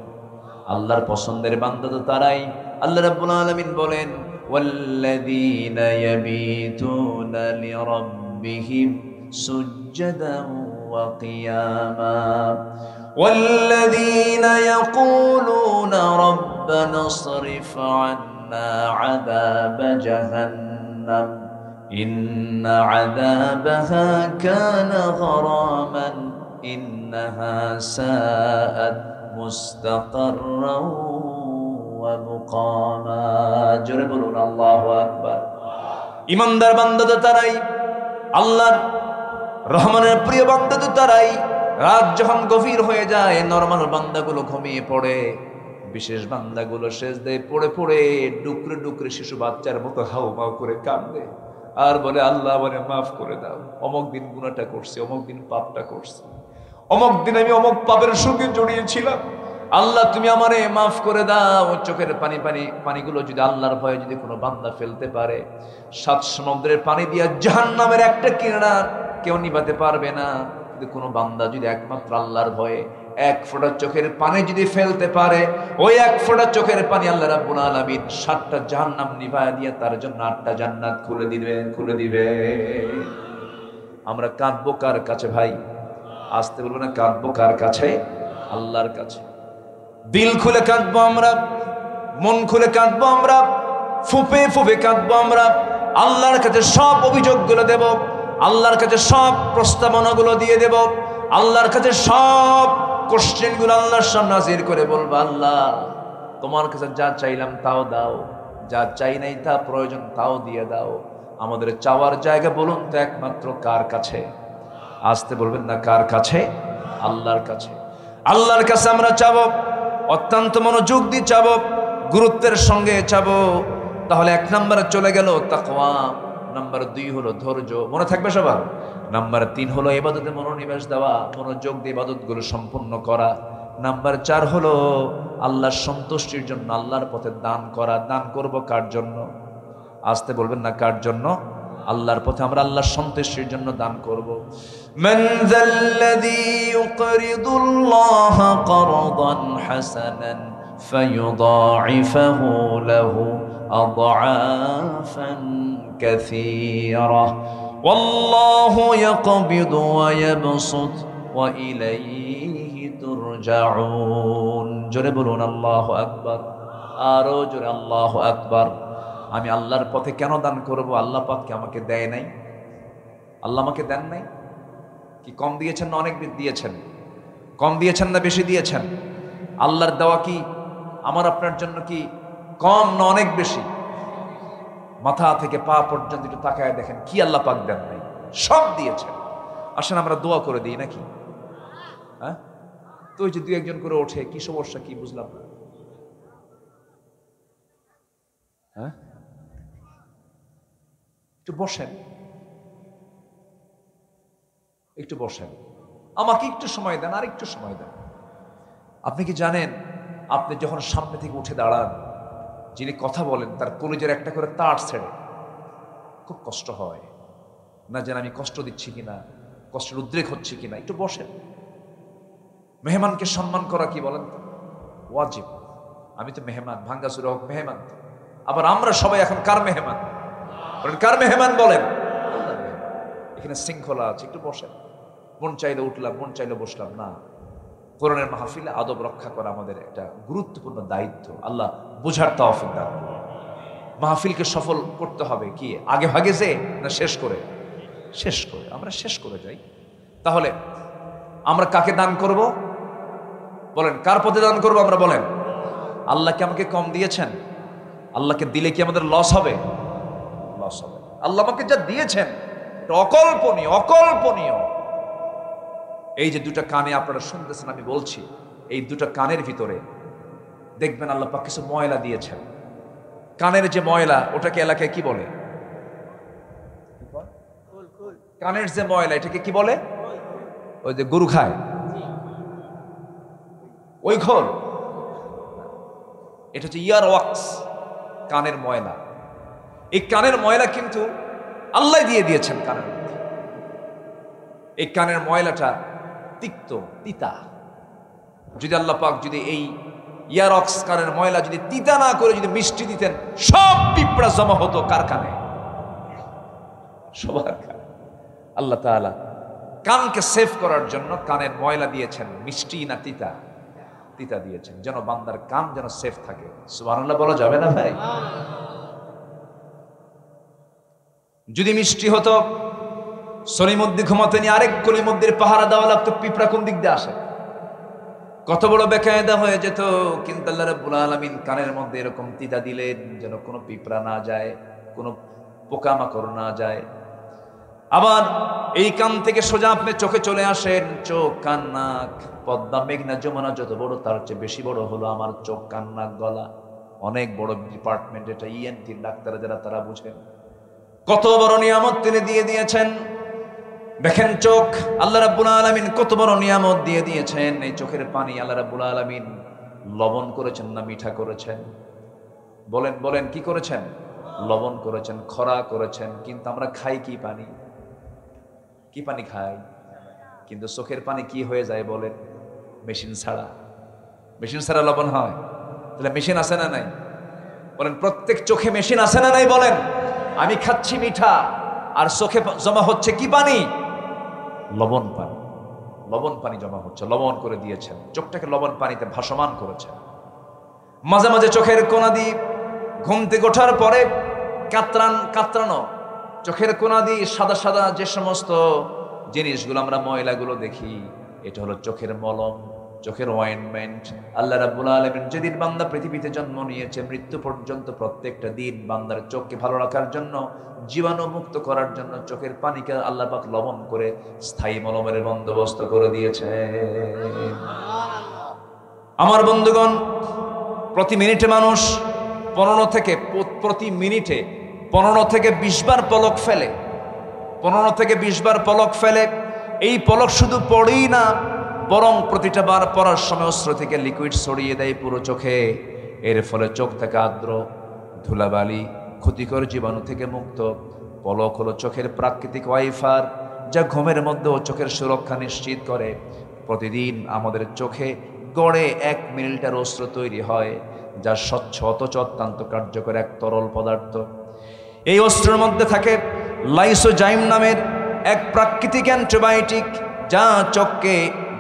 আল্লাহর পছন্দের বান্দা তো তারাই। আল্লাহ রাব্বুল আলামিন বলেন, والذين يبيتون لربهم سجدا وقياما والذين يقولون ربنا اصرف عنا عذاب جهنم إن عذابها كان غراما إنها ساءت مستقرا ومقاما জোরে বলুন আল্লাহু আকবার। ইমানদার বান্দা তো তারাই, আল্লাহর রহমানের প্রিয় বান্দা তো তারাই, রাত যখন গভীর হয়ে যায় নরমাল বান্দাগুলো ঘুমিয়ে পড়ে, বিশেষ বান্দাগুলো সেজদায় পড়ে পড়ে ডুকরে ডুকরে শিশু বাচ্চার মতো হাউমাউ করে কাঁদে আর বলে আল্লাহ আমারে মাফ করে দাও, অমুক দিন গুনাহটা করছি, অমুক দিন পাপটা করছি, অমুক দিন আমি অমুক পাপের সঙ্গে জড়িয়েছিলাম, আল্লাহ তুমি আমারে মাফ করে দাও। চোখের পানিগুলো যদি আল্লাহর ভয়ে যদি কোনো বান্দা ফেলতে পারে, 7 সমুদ্রের পানি দিয়া জাহান্নামের একটা কিরণা কেউ নিভাতে পারবে না। যদি কোনো বান্দা যদি একমাত্র আল্লাহর ভয়ে 1 ফোঁটা চোখের পানি যদি ফেলতে পারে, ওই 1 ফোঁটা চোখের পানি আল্লাহ রাব্বুল আলামিন 7টা জাহান্নাম নিভায়া দিয়ে তার জন্য 8টা জান্নাত খুলে দিবে। আমরা কাঁদবো কার কাছে ভাই? আসতে বলবো না, কাঁদবো কার কাছে? আল্লাহর কাছে। দিল খুলে কাঁদবো আমরা, মন খুলে কাঁদবো আমরা, ফুপে ফুপে কাঁদবো আমরা। আল্লাহর কাছে সব অভিযোগগুলো দেব, আল্লাহর কাছে সব প্রস্তাবনাগুলো দিয়ে দেব, আল্লাহর কাছে সব কোশ্চেনগুলো আল্লাহর সামনে হাজির করে বলবো, আল্লাহ তোমার কাছে যা চাইলাম তাও দাও, যা চাই নাই তা প্রয়োজন তাও দিয়ে দাও। আমাদের চাওয়ার জায়গা বলুন তো একমাত্র কার কাছে? আসতে বলবেন না, কার কাছে? আল্লাহর কাছে। আল্লাহর কাছে আমরা চাবো, অত্যন্ত মনোযোগ দিয়ে চাবো, গুরুত্বের সঙ্গে চাবো। তাহলে 1 নম্বরে চলে গেল তাকওয়া, নাম্বার 2 হলো ধৈর্য, মনে থাকবে সবার। নাম্বার 3 হলো ইবাদতে মনোনিবেশ দেওয়া, মনোযোগ দিয়ে ইবাদতগুলো সম্পূর্ণ করা। নাম্বার 4 হলো আল্লাহর সন্তুষ্টির জন্য আল্লাহর পথে দান করা। দান করব কার জন্য? আসতে বলবেন না, কার জন্য? আল্লাহর পথে আমরা আল্লাহর সন্তুষ্টির জন্য দান করব। মান যাল্লাযী ইউকরিদুল্লাহ করদান হাসানান ফায়ুদাঈফাহু লাহু আদআফান কাসীরা ওয়াল্লাহু ইয়াকবিদু ওয়া ইয়াবসুত ওয়া ইলাইহি তুরজাউন। জোরে বলুন আল্লাহু আকবার, আরো জোরে আল্লাহু আকবার। আমি আল্লাহর পথে কেন দান করব? আল্লাহ পাক আমাকে দেয় নাই? আল্লাহ আমাকে দেন নাই? কি কম দিয়েছেন না অনেক দিয়েছেন? কম দিয়েছেন না বেশি দিয়েছেন? আল্লাহর দেওয়া কি আমার আপনার জন্য কি কম না অনেক বেশি? মাথা থেকে পা পর্যন্ত একটু তাকায় দেখেন কি আল্লাহ পাক দেন নাই, সব দিয়েছেন। আসেন আমরা দোয়া করে দিই নাকি? হ্যাঁ, তো ওই যে 2-1 করে ওঠে, কি সমস্যা কি বুঝলাম না? হ্যাঁ, একটু বসেন, একটু বসেন, আমাকে একটু সময় দেন, আর একটু সময় দেন। আপনি কি জানেন, আপনি যখন সামনে থেকে উঠে দাঁড়ান, যিনি কথা বলেন তার কলিজার একটা করে তার ছেড়ে খুব কষ্ট হয় না, যেন আমি কষ্ট দিচ্ছি কিনা, কষ্টের উদ্রেক হচ্ছে কিনা। একটু বসেন। মেহমানকে সম্মান করা কি বলেন তো? ওয়াজিব। আমি তো মেহমান, ভাঙ্গাচুরা হোক মেহমান। আবার আমরা সবাই এখন কার মেহমান? বলেন কার মেহমান? বলেন আল্লাহর মেহমান। এখানে শৃঙ্খলা আছে, একটু বসেন। মন চাইলে উঠলাম, মন চাইলে বসলাম না। কোরআনের মাহফিলে আদব রক্ষা করা আমাদের একটা গুরুত্বপূর্ণ দায়িত্ব। আল্লাহ বুঝার তৌফিক দান করুন। মাহফিলকে সফল করতে হবে কি আগে ভাগে যে না শেষ করে? শেষ করে। আমরা শেষ করে যাই। তাহলে আমরা কাকে দান করব? বলেন কার পথে দান করব আমরা? বলেন আল্লাহকে আমাকে কম দিয়েছেন, আল্লাহকে দিলে কি আমাদের লস হবে? লস হবে। আল্লাহ আমাকে যা দিয়েছেন এটা অকল্পনীয়, অকল্পনীয়। এই যে 2টা কানে আপনারা শুনতেছেন, আমি বলছি, এই 2টা কানের ভিতরে দেখবেন আল্লাহ পাক কিছু ময়লা দিয়েছেন। কানের যে ময়লা, ওটাকে এলাকায় কি বলে? কানের যে ময়লা, এটাকে কি বলে? ওই যে গরু খায় ওই খোল, এটা হচ্ছে ইয়ার ওয়াক্স, কানের ময়লা। এই কানের ময়লা কিন্তু আল্লাহ দিয়ে দিয়েছেন কানের মধ্যে। এই কানের ময়লাটা তিক্ত, তিতা। যদি আল্লাহ পাক যদি এই ইয়ারক্স কানের ময়লা যদি তিতা না করে যদি মিষ্টি দিতেন, সব পিঁপড়া জমা হতো কার কানে? সবার কানে। আল্লাহ তাআলা কানকে সেভ করার জন্য কানের ময়লা দিয়েছেন, মিষ্টি না তিতা? তিতা দিয়েছেন, যেন বান্দার কান যেন সেফ থাকে। সুবহানাল্লাহ বলা যাবে না ভাই? যদি মিষ্টি হতো, সলিমুদ্দি ঘুমাতে নিয়ে আরেক কলিমুদ্দির পাহারা দেওয়া লাগতো, পিঁপড়া কোন দিক দিয়ে আসে, কত বড় বেকায়দা হয়ে যেত। কিন্তু আল্লাহ রাব্বুল আলামিন কানের মধ্যে এরকম তিতা দিলেন যেন কোনো পিঁপড়া না যায়, কোনো পোকামাকড় না যায়। আবার এই কান থেকে সোজা আপনি চোখে চলে আসেন, চোখ, কান, নাক, পদ্মা, মেঘনা, যমুনা যত বড় তার চেয়ে বেশি বড় হলো আমার চোখ, কান, নাক, গলা। অনেক বড় ডিপার্টমেন্ট এটা, ইএনটির ডাক্তার যারা তারা বুঝেন কত বড় নিয়ামত তিনি দিয়ে দিয়েছেন। দেখেন চোখ, আল্লাহ রাব্বুল আলামিন কত বড় নিয়ামত দিয়ে দিয়েছেন। এই চোখের পানি আল্লাহ রাব্বুল আলামিন লবণ করেছেন না মিঠা করেছেন? বলেন বলেন, কি করেছেন? লবণ করেছেন, খরা করেছেন। কিন্তু আমরা খাই কি পানি? কি পানি খাই? কিন্তু চোখের পানি কি হয়ে যায় বলেন? মেশিন ছাড়া। মেশিন ছাড়া লবণ হয়? তাহলে মেশিন আছে না নাই? বলেন, প্রত্যেক চোখে মেশিন আছে না নাই? বলেন। আমি খাচ্ছি মিঠা, আর চোখে জমা হচ্ছে কি পানি? লবণ পানি। লবণ পানি জমা হচ্ছে, লবণ করে দিয়েছেন, চোখটাকে লবণ পানিতে ভাসমান করেছেন। মাঝে মাঝে চোখের কোনা দিয়ে ঘুম থেকে ওঠার পরে কাতরানো চোখের কোনা দিয়ে সাদা সাদা যে সমস্ত জিনিসগুলো আমরা ময়লাগুলো দেখি, এটা হলো চোখের মলম, চোখের অয়েন্টমেন্ট। আল্লাহ রাব্বুল আলামিন যেদিন বান্দা পৃথিবীতে জন্ম নিয়েছে মৃত্যু পর্যন্ত প্রত্যেকটা দিন বান্দার চোখকে ভালো রাখার জন্য, জীবাণুমুক্ত করার জন্য চোখের পানিকে আল্লাহ পাক লবণ করে স্থায়ী মলমের বন্দোবস্ত করে দিয়েছে। আমার বন্ধুগণ, প্রতি মিনিটে মানুষ 15 থেকে 20 বার পলক ফেলে। 15 থেকে 20 বার পলক ফেলে। এই পলক শুধু পড়েই না, বরং প্রতিটা বার পড়ার সময় অশ্রু থেকে লিকুইড ছড়িয়ে দেয় পুরো চোখে। এর ফলে চোখ থেকে আর্দ্র ধুলাবালি, ক্ষতিকর জীবাণু থেকে মুক্ত। পলক হলো চোখের প্রাকৃতিক ওয়াইফার, যা ঘুমের মধ্যেও চোখের সুরক্ষা নিশ্চিত করে। প্রতিদিন আমাদের চোখে গড়ে 1 মিলিলিটার অশ্রু তৈরি হয়, যা স্বচ্ছ অথচ অত্যন্ত কার্যকর এক তরল পদার্থ। এই অস্ত্রের মধ্যে থাকে লাইসোজাইম নামের এক প্রাকৃতিক অ্যান্টিবায়োটিক, যা চোখকে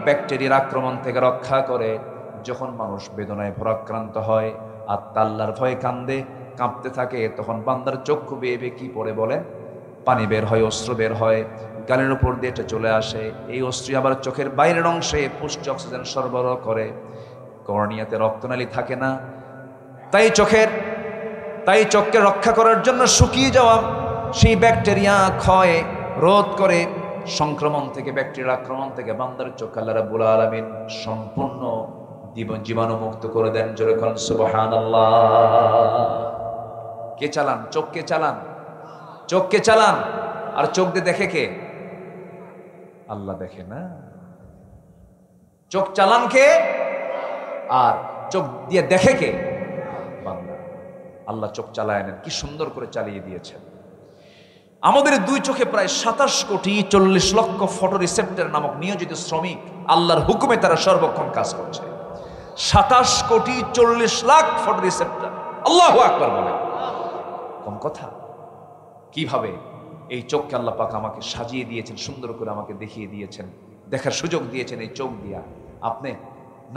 ব্যাকটেরিয়ার আক্রমণ থেকে রক্ষা করে। যখন মানুষ বেদনায় ভরাক্রান্ত হয়, আত্মা আল্লাহর ভয়ে কান্দে, কাঁপতে থাকে, তখন বান্দার চক্ষু বেয়ে বেয়ে কি পড়ে বলেন? পানি বের হয়, অস্ত্র বের হয়, গালের উপর দিয়ে এটা চলে আসে। এই অস্ত্র আবার চোখের বাইরের অংশে পুষ্টি অক্সিজেন সরবরাহ করে। কর্নিয়াতে রক্তনালী থাকে না, তাই চোখকে রক্ষা করার জন্য শুকিয়ে যাওয়া সেই ব্যাকটেরিয়া ক্ষয় রোধ করে সংক্রমণ থেকে, ব্যাকটেরিয়ার আক্রমণ থেকে বান্দার চোখ আল্লাহ রাব্বুল আলামিন সম্পূর্ণ জীবাণুমুক্ত করে দেন। জোরে বলেন সুবহানাল্লাহ। কে চালান? চোখকে চালান, চোখকে চালান। আর চোখ দিয়ে দেখে কে? আল্লাহ দেখে না? চোখ চালান কে? আর চোখ দিয়ে দেখে কে? বান্দা। আল্লাহ চোখ চালায় নেন, কি সুন্দর করে চালিয়ে দিয়েছেন। আমাদের 2 চোখে প্রায় 27 কোটি 40 লক্ষ ফটো রিসেপ্টর নামক নিয়োজিত শ্রমিক আল্লাহর হুকুমে তারা সর্বক্ষণ কাজ করছে। 27 কোটি 40 লাখ ফটো রিসেপ্টর। আল্লাহু আকবার বলে, কম কথা? কিভাবে এই চোখকে আল্লাহ পাক আমাকে সাজিয়ে দিয়েছেন, সুন্দর করে আমাকে দেখিয়ে দিয়েছেন, দেখার সুযোগ দিয়েছেন। এই চোখ দিয়া আপনি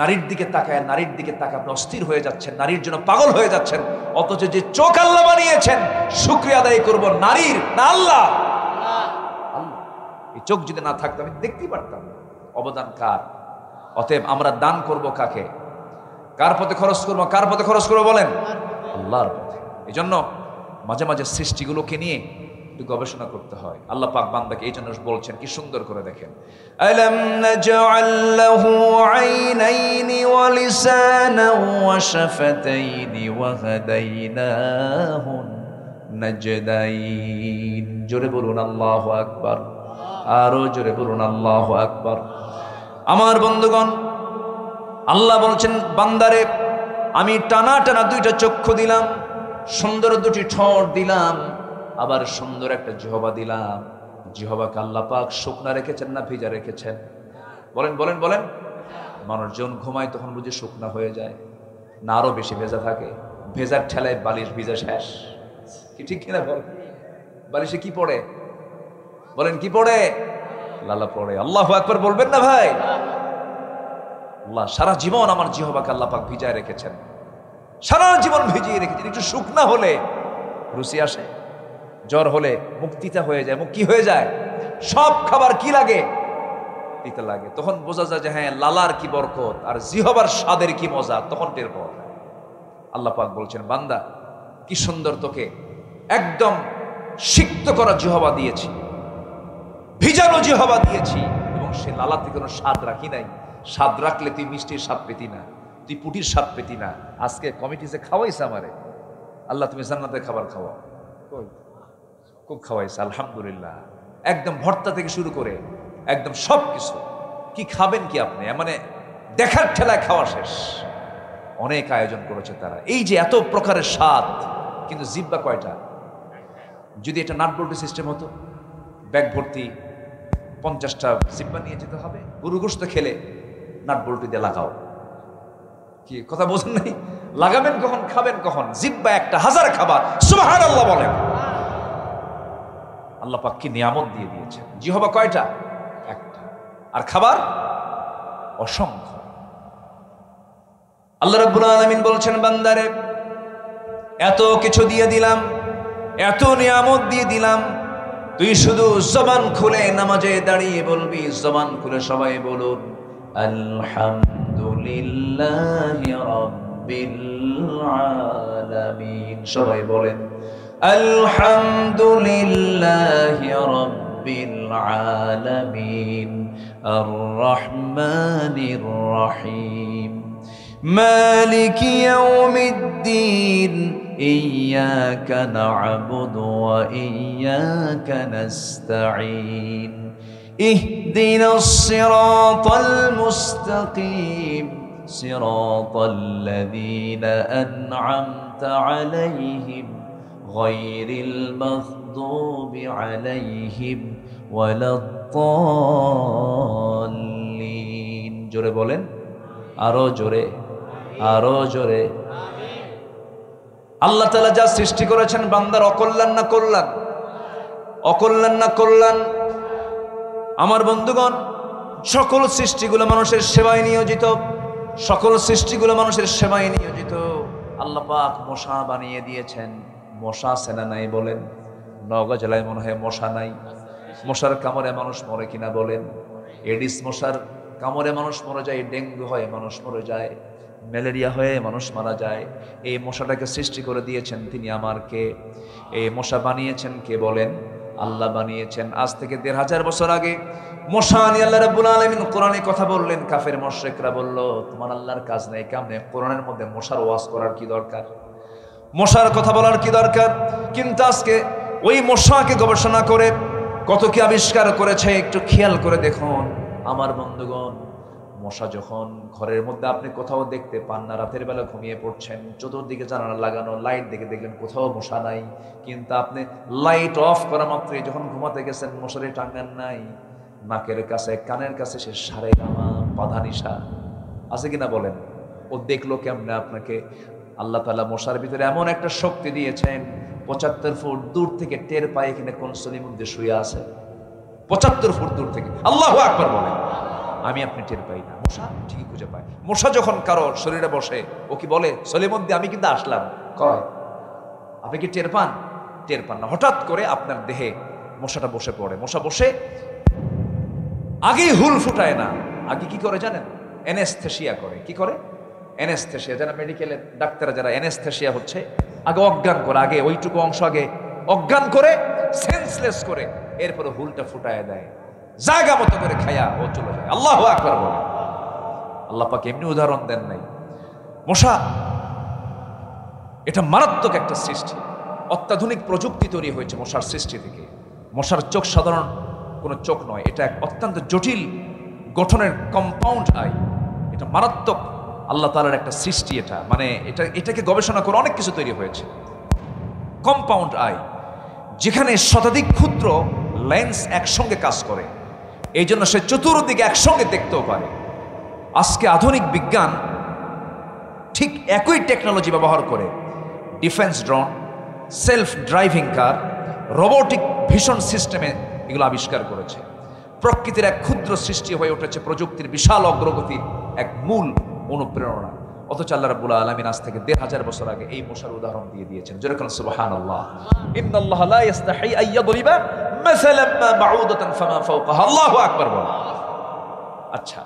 নারীর দিকে তাকায়, নারীর দিকে তাকায় আপনি অস্থির হয়ে যাচ্ছেন, নারীর জন্য পাগল হয়ে যাচ্ছেন। অথচ যে চোখ আল্লাহ বানিয়েছেন, শুকরিয়া আদায় করব নারীর না আল্লাহ? আল্লাহ। এই চোখ যদি না থাকতো আমি দেখতেই পারতাম না। অবদান কার? অতএব আমরা দান করব কাকে? কার পথে খরচ করবো? কার পথে খরচ করবো বলেন? আল্লাহর পথে। এই জন্য মাঝে মাঝে সৃষ্টিগুলোকে নিয়ে একটু গবেষণা করতে হয়। আল্লাহ পাক বান্দাকে এই জন্য বলছেন, কি সুন্দর করে দেখেন, আলাম নাজআল লাহু আইনাইনি ওয়া লিসানান ওয়া শাফাতাইনি ওয়া হাদাইনাহু নাজদাইন। জোরে বলুন আল্লাহু আকবার। আরো জোরে বলুন আল্লাহু আকবার। আমার বন্ধুগণ, আল্লাহ বলছেন, বান্দারে আমি টানা টানা 2টা চক্ষু দিলাম, সুন্দর 2টি ঠোঁট দিলাম, আবার সুন্দর একটা জিহ্বা দিলাম। জিহ্বাকে আল্লাহ পাক শুকনা রেখেছেন না ভিজা রেখেছেন? বলেন বলেন বলেন। মানুষ যখন ঘুমায় তখন বুঝি শুকনা হয়ে যায় না আরো বেশি ভেজা থাকে? ভেজার ঠেলায় বালিশ ভিজা শেষ। কি ঠিক কিনা বল? বালিশে কি পড়ে? বলেন কি পড়ে? লালা পড়ে। আল্লাহু আকবার বলবেন না ভাই? আল্লাহ সারা জীবন আমার জিহ্বাকে আল্লাহ পাক ভিজায় রেখেছেন, সারা জীবন ভিজিয়ে রেখেছেন। একটু শুকনা হলে রুচি আসে, জ্বর হলে মুখ তিতা হয়ে যায়, মুখ কি হয়ে যায়? সব খাবার কি লাগে? তিতা লাগে। তখন বোঝা যায় যে হ্যাঁ, লালার কি বরকত আর জিহ্বার স্বাদের কি মজা, তখন টের পাওয়া যায়। আল্লাহ পাক বলছেন, বান্দা কি সুন্দর তোকে একদম সিক্ত করা জিহ্বা দিয়েছি, ভিজানো জিহ্বা দিয়েছি, এবং সে লালাতে কোনো স্বাদ রাখি নাই। স্বাদ রাখলে তুই মিষ্টির স্বাদ পেতি না, তুই পুটির স্বাদ পেতি না। আজকে কমিটিতে খাওয়াইছে আমারে, আল্লাহ তুমি জান্নাতের খাবার খাওয়া, খুব খাওয়াইছে আলহামদুলিল্লাহ। একদম ভর্তা থেকে শুরু করে একদম সব কিছু। কি খাবেন কি আপনি? মানে দেখার ঠেলায় খাওয়া শেষ। অনেক আয়োজন করেছে তারা। এই যে এত প্রকারের স্বাদ, কিন্তু জিব্বা কয়টা? যদি এটা নাট বল্টু সিস্টেম হতো, ব্যাগ ভর্তি 50টা জিব্বা নিয়ে যেতে হবে। গরু গোশত খেলে নাট বল্টু দিয়ে লাগাও। কি কথা বোঝেন নাই? লাগাবেন কখন, খাবেন কখন? জিব্বা একটা, হাজার খাবার। সুবহানাল্লাহ বলেন। আল্লাহ পাক কি নিয়ামত দিয়ে দিয়েছেন। জিহ্বা কয়টা? একটা। আর খাবার অসংখ্য। আল্লাহ রাব্বুল আলামিন বলছেন, বান্দারে এত কিছু দিয়ে দিলাম, এত নিয়ামত দিয়ে দিলাম, তুই শুধু জবান খুলে নামাজে দাঁড়িয়ে বলবি। জবান খুলে সবাই বলুন, আলহামদুলিল্লাহি রাব্বিল আলামিন। সবাই বলেন, আলহামদুলিল্লাহি রাব্বিল আলামিন, আর রহমানির রহিম, مالك يوم الدين إياك نعبد وإياك نستعين اهدنا الصراط المستقيم صراط الذين أنعمت عليهم غير المغضوب عليهم ولا الضالين। জোরে বলেন, আরো জোরে, আরো জোরে। আল্লাহ তাআলা যা সৃষ্টি করেছেন বান্দার অকল্যাণ না কল্যাণ? অকল্যাণ না কল্যাণ? আমার বন্ধুগণ, সকল সৃষ্টিগুলো মানুষের সেবায় নিয়োজিত, সকল সৃষ্টিগুলো মানুষের সেবায় নিয়োজিত। আল্লাহ পাক মশা বানিয়ে দিয়েছেন। মশা সেনা নাই বলেন? নওগাঁ জেলায় মনে হয় মশা নাই। মশার কামড়ে মানুষ মরে কিনা বলেন? এডিস মশার কামড়ে মানুষ মরে যায়, ডেঙ্গু হয় মানুষ মরে যায়, ম্যালেরিয়া হয়ে মানুষ মারা যায়। এই মশাটাকে সৃষ্টি করে দিয়েছেন তিনি আমার কে? এই মশা বানিয়েছেন কে বলেন? আল্লাহ বানিয়েছেন। আজ থেকে 1500 বছর আগে মশা নিয়ে আল্লাহ রাব্বুল আলামিন কোরআনে কথা বললেন। কাফের মুশরিকরা বলল, তোমার আল্লাহর কাজ নেই কেমনে? কোরআনের মধ্যে মশার ওয়াজ করার কি দরকার? মশার কথা বলার কি দরকার? কিন্তু আজকে ওই মশাকে গবেষণা করে কত কি আবিষ্কার করেছে, একটু খেয়াল করে দেখুন আমার বন্ধুগণ। মশা যখন ঘরের মধ্যে আপনি কোথাও দেখতে পান না, রাতের বেলা ঘুমিয়ে পড়ছেন, চতুর্দিকে জানালা লাগানো, লাইট দেখে দেখলেন কোথাও মশা নাই, কিন্তু আপনি লাইট অফ করা মাত্রই যখন ঘুমাতে গেছেন মশারি টাঙ্গান নাই, নাকের কাছে কানের কাছে সে সারে গামা বাধা নিশা আছে কিনা বলেন? ও দেখলো কেমনে আপনাকে? আল্লাহ তাআলা মশার ভিতরে এমন একটা শক্তি দিয়েছেন, 75 ফুট দূর থেকে টের পায় এখানে কোন সলির মধ্যে শুয়ে আছে। 75 ফুট দূর থেকে। আল্লাহু আকবার বলেন। আমি আপনি টের পাই না, মশা ঠিকই খুঁজে পায়। মশা যখন কারো শরীরে বসে, ও কি বলে সলির মধ্যে আমি কিন্তু আসলাম? কয়। আপনি কি টের পান? টের পান না। হঠাৎ করে আপনার দেহে মশাটা বসে পড়ে। মশা বসে আগেই হুল ফুটায় না, আগে কি করে জানেন? অ্যানেস্থেসিয়া করে। কি করে? অ্যানেস্থেসিয়া। যারা মেডিকেলে ডাক্তাররা যারা অ্যানেস্থেসিয়া হচ্ছে, আগে অজ্ঞান করে, আগে ওইটুকু অংশ আগে অজ্ঞান করে, সেন্সলেস করে, এরপরে হুলটা ফুটায় দেয়, জায়গা মতো করে খায়া ও চলে যায়। আল্লাহু আকবার বলে। আল্লাহ পাক এমনি উদাহরণ দেন নাই। মশা এটা মারাত্মক একটা সৃষ্টি। অত্যাধুনিক প্রযুক্তি তৈরি হয়েছে মশার সৃষ্টি থেকে। মশার চোখ সাধারণ কোনো চোখ নয়, এটা এক অত্যন্ত জটিল গঠনের কম্পাউন্ড আই। এটা মারাত্মক আল্লাহ তাআলার একটা সৃষ্টি। এটা মানে এটাকে গবেষণা করে অনেক কিছু তৈরি হয়েছে। কম্পাউন্ড আই, যেখানে শতাধিক ক্ষুদ্র লেন্স একসঙ্গে কাজ করে, এই জন্য সে চতুর্দিকে একসঙ্গে দেখতেও পারে। আজকে আধুনিক বিজ্ঞান ঠিক একই টেকনোলজি ব্যবহার করে ডিফেন্স ড্রোন, সেলফ ড্রাইভিং কার, রোবোটিক ভিশন সিস্টেমে এগুলো আবিষ্কার করেছে। প্রকৃতির এক ক্ষুদ্র সৃষ্টি হয়ে উঠেছে প্রযুক্তির বিশাল অগ্রগতির এক মূল অনুপ্রেরণা। অথচ আল্লাহ রাব্বুল আলামিন আজ থেকে ১৫০০ বছর আগে এই মশার উদাহরণ দিয়ে দিয়েছেন। যেরকম সুবহানাল্লাহ, ইন্নাল্লাহা লা ইস্তাহি আন ইয়াদরিবা মাসালান মা বাউদাতান ফামা ফাওকাহা। আল্লাহু আকবার বল। আচ্ছা,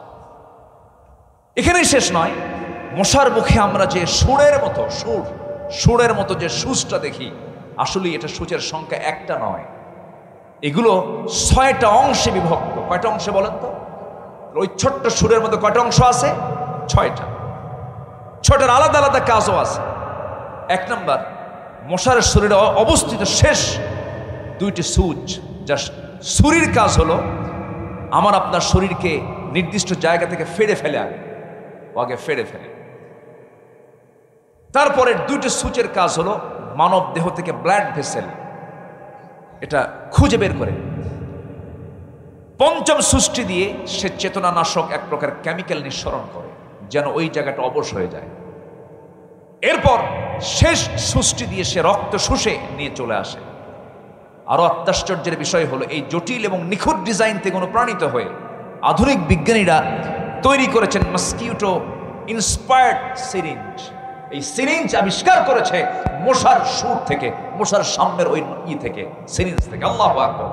এখানেই শেষ নয়। মশার মুখে আমরা যে সুরের মতো যে সূচটা দেখি, আসলে এটা সূচের সংখ্যা একটা নয়, এগুলো ৬টা অংশে বিভক্ত। কয়টা অংশে বলেন তো? ওই ছোট্ট সুরের মধ্যে কয়টা অংশ আছে? ৬টা। ৬টার আলাদা আলাদা কাজও আছে। ১ নম্বর, মশার শরীরে অবস্থিত শেষ 2টি সূচ, যা ছুরির কাজ হলো আমার আপনার শরীরকে নির্দিষ্ট জায়গা থেকে ফেড়ে ফেলে, আগে ফেড়ে ফেলে। তারপরে 2টি সূচের কাজ হলো মানব দেহ থেকে ব্লাড ভেসেল এটা খুঁজে বের করে। ৫ম সূচটি দিয়ে সে চেতনানাশক এক প্রকার কেমিক্যাল নিঃসরণ করে, যেন ওই জায়গাটা অবশ হয়ে যায়। এরপর শেষ সূচটি দিয়ে সে রক্ত শুষে নিয়ে চলে আসে। আরো আশ্চর্যের বিষয় হলো, এই জটিল এবং নিখুঁত ডিজাইন থেকে অনুপ্রাণিত হয়ে আধুনিক বিজ্ঞানীরা তৈরি করেছেন মসকিউটো ইন্সপায়ার্ড সিরিঞ্জ। এই সিরিঞ্জ আবিষ্কার করেছে মশার সুর থেকে, মশার সামনের ওই থেকে, সিরিঞ্জ থেকে। আল্লাহু আকবার।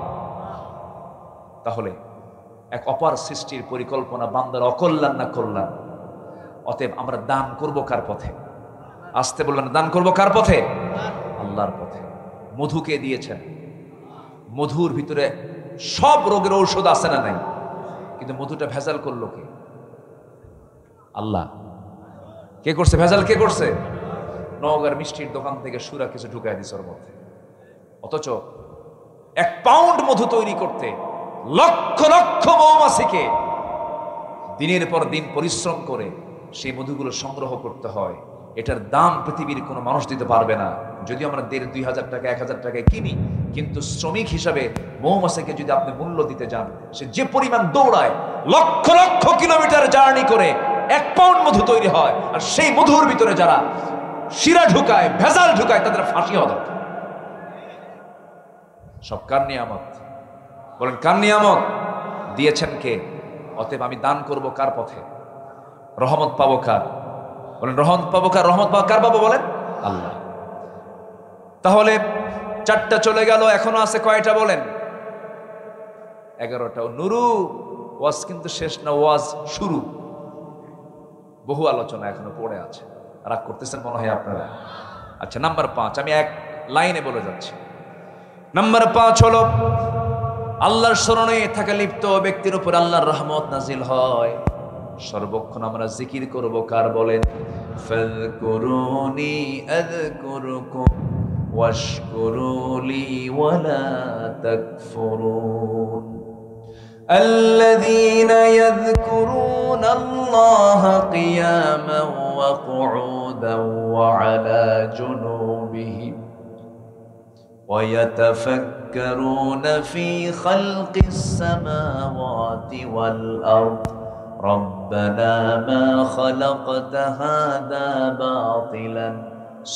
তাহলে এক অপার সৃষ্টির পরিকল্পনা বান্দার অকল্যাণ না কল্যাণ। অতএব আমরা দান করব কার পথে? আসতে বলবেন, দান করব কার পথে? আল্লাহর পথে। মধুকে দিয়েছেন, মধুর ভিতরে সব রোগের ঔষধ আছে না নাই? কিন্তু মধুটা ভেজাল করলো কে? আল্লাহ। কে করছে ভেজাল? কে করছে? নওগাঁর মিষ্টির দোকান থেকে সুরা কিছু ঢুকায় দিছে ওর মধ্যে। অথচ 1 পাউন্ড মধু তৈরি করতে লক্ষ লক্ষ মৌমাছিকে দিনের পর দিন পরিশ্রম করে সেই মধুগুলো সংগ্রহ করতে হয়। এটার দাম পৃথিবীর কোনো মানুষ দিতে পারবে না। যদিও আমরা ১,৫০০ টাকা ১,০০০ টাকায় কিনি, কিন্তু শ্রমিক হিসাবে মৌমাছিকে যদি আপনি মূল্য দিতে যান, সে যে পরিমাণ দৌড়ায়, লক্ষ লক্ষ কিলোমিটার জার্নি করে 1 পাউন্ড মধু তৈরি হয়। আর সেই মধুর ভিতরে যারা শিরা ঢুকায়, ভেজাল ঢুকায়, তাদের ফাঁসি হওয়া দরকার। সব কার নিয়ামত? বলেন, কার নিয়ামত? দিয়েছেন কে? অতএব আমি দান করব কার পথে? রহমত পাবো কার? বলেন, রহমত পাবো কার? রহমত পাবো কার? পাবো বলেন, আল্লাহ। তাহলে 4টা চলে গেল, এখনো আছে কয়টা বলেন? 11টা। নুরু, ওয়াজ কিন্তু শেষ না, ওয়াজ শুরু। বহু আলোচনা এখনো পড়ে আছে। রাগ করতেছেন মনে হয় আপনারা? আচ্ছা, নাম্বার 5 আমি এক লাইনে বলে যাচ্ছি। নাম্বার 5 হলো, আল্লাহর স্মরণে থাকা লিপ্ত ব্যক্তির উপর আল্লাহর রহমত নাজিল হয়। সর্বক্ষণ আমরা জিকির করব কার? বলেন, ফাযকুরুনি আযকুরুকুম ওয়াশকুরুলি ওয়ালা তাকফুরুন। الذين يذكرون الله قياما وقعودا وعلى جنوبهم ويتفكرون في خلق السماوات والأرض ربنا ما خلقت هذا باطلا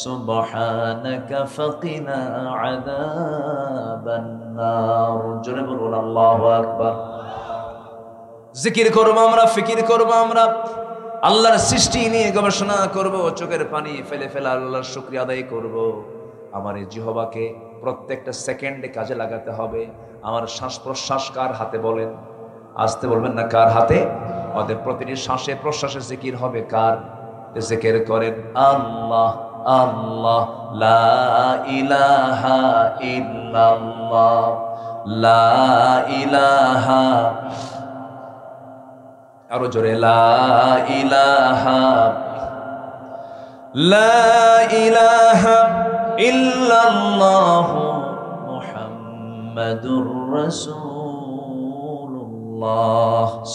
سبحانك فقنا عذاب النار। জোরে বলুন আল্লাহু আকবার। জিকির করব আমরা, ফিকির করব আমরা, আল্লাহর সৃষ্টি নিয়ে গবেষণা করব, চোখের পানি ফেলে ফেলে আল্লাহর শুকরিয়া আদায় করব। আমার এই জিহ্বাকে প্রত্যেকটা সেকেন্ডে কাজে লাগাতে হবে। আমার শ্বাস প্রশ্বাস কার হাতে? বলেন, আসতে বলবেন না, কার হাতে? ওদের প্রতিটি শ্বাসে প্রশ্বাসে জিকির হবে কার? জিকির করেন আল্লাহ আল্লাহ, লা ইলাহা ইল্লাল্লাহ, লা ইলাহা, আরো জোরে, লা ইলাহা, লা ইলাহা ইল্লাল্লাহু মুহাম্মাদুর রাসূলুল্লাহ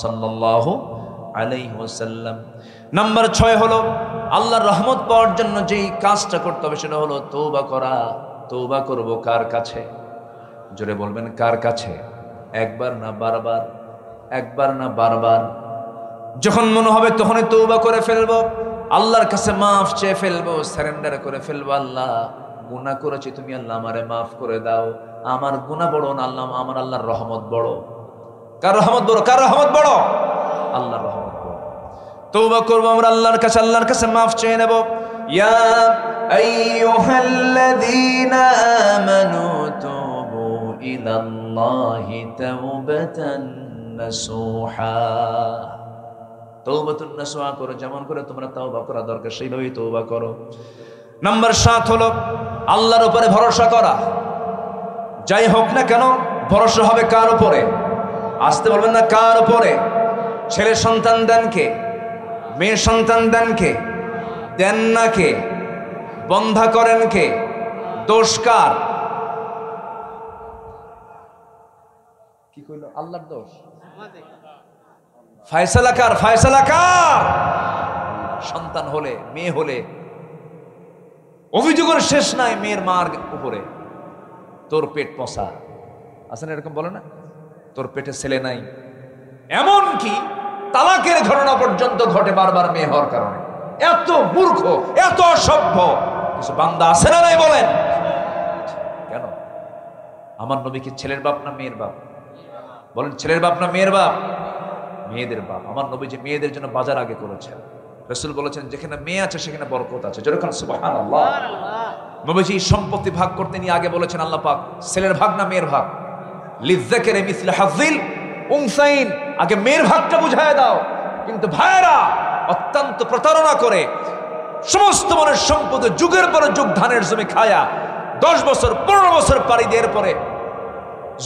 সাল্লাল্লাহু আলাইহি ওয়াসাল্লাম। নাম্বার 6 হলো, আল্লাহর রহমত পাওয়ার জন্য যেই কাজটা করতে হবে সেটা হলো তওবা করা। তওবা করব কার কাছে? জোরে বলবেন, কার কাছে? একবার না বারবার? একবার না বারবার? যখন মনে হবে তখনই তওবা করে ফেলবো, আল্লাহর কাছে মাফ চেয়ে ফেলবো, সারেন্ডার করে ফেলবো। আল্লাহ, গুনাহ করেছি, তুমি আল্লাহ আমারে মাফ করে দাও। আমার গুনাহ বড় না আল্লাহ, আমার আল্লাহর রহমত বড়। কার রহমত বড়? কার রহমত বড়? আল্লাহর রহমত বড়। তওবা করব আমরা আল্লাহর কাছে মাফ চেয়ে নেব। ইয়া আইয়ুহাল্লাযীনা আমানু তুবু ইলাল্লাহি তাওবাতান নাসুহা। তওবাতুন নাসুহা করো, যেমন করে তোমরা তওবা করা দরকার সেইভাবেই তওবা করো। নাম্বার 7 হলো আল্লাহর উপরে ভরসা করা। যাই হোক না কেন ভরসা হবে কার উপরে? আসতে বলবেন না, কার উপরে? ছেলে সন্তান দেন কে? মেয়ে সন্তান দেন কে? দেন না কে? বন্ধা করেন কে? দোষ কার? কি কইল? আল্লাহর দোষ? ফয়সালা কার? ফয়সালা কার? সন্তান হলে, মেয়ে হলে অভিযোগের শেষ নাই মেয়ের মার উপরে। তোর পেট পচা, আছে না এরকম বলে না? তোর পেটে ছেলে নাই। এমন কি তালাকের ঘটনা পর্যন্ত ঘটে বারবার মেয়ে হওয়ার কারণে। এত মূর্খ, এত অসভ্য কিছু বান্দা আছে না নাই বলেন? কেন? আমার নবী কি ছেলের বাপ না মেয়ের বাপ? বলেন, ছেলের বাপ না মেয়ের বাপ? মেয়েদের বাপ। আমার নবী যে মেয়েদের জন্য বাজার আগে করেছেন। রাসূল বলেছেন, যেখানে মেয়ে আছে সেখানে বরকত আছে। যেরকম সুবহানাল্লাহ। নবীজি সম্পত্তি ভাগ করতে নিয়ে আগে বলেছেন, আল্লাহ পাক ছেলের ভাগ না মেয়ের ভাগ? লিযযাকারি মিসলু হাযিল উনসাইন। আগে মেয়ের ভাগটা বুঝায় দাও। কিন্তু ভাইরা অত্যন্ত প্রতারণা করে সমস্ত মনের সম্পদ যুগের পর যুগ ধানের জমি খায়া 10 বছর 15 বছর পাড়ি দেওয়ার পরে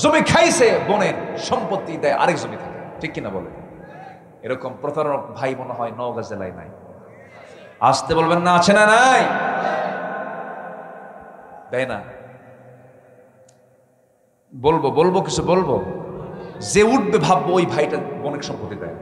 জমি খাইছে বোনের সম্পত্তি দেয় আরেক জমি থেকে। ঠিক কিনা বলে? এরকম প্রতারণক ভাই মনে হয় নওগাঁ জেলায় নাই। আসতে বলবেন না, আছে না নাই? দেয় না? বলবো কিছু বলবো, যে উঠবে ভাববো ওই ভাইটা অনেক সম্পত্তি দেয়।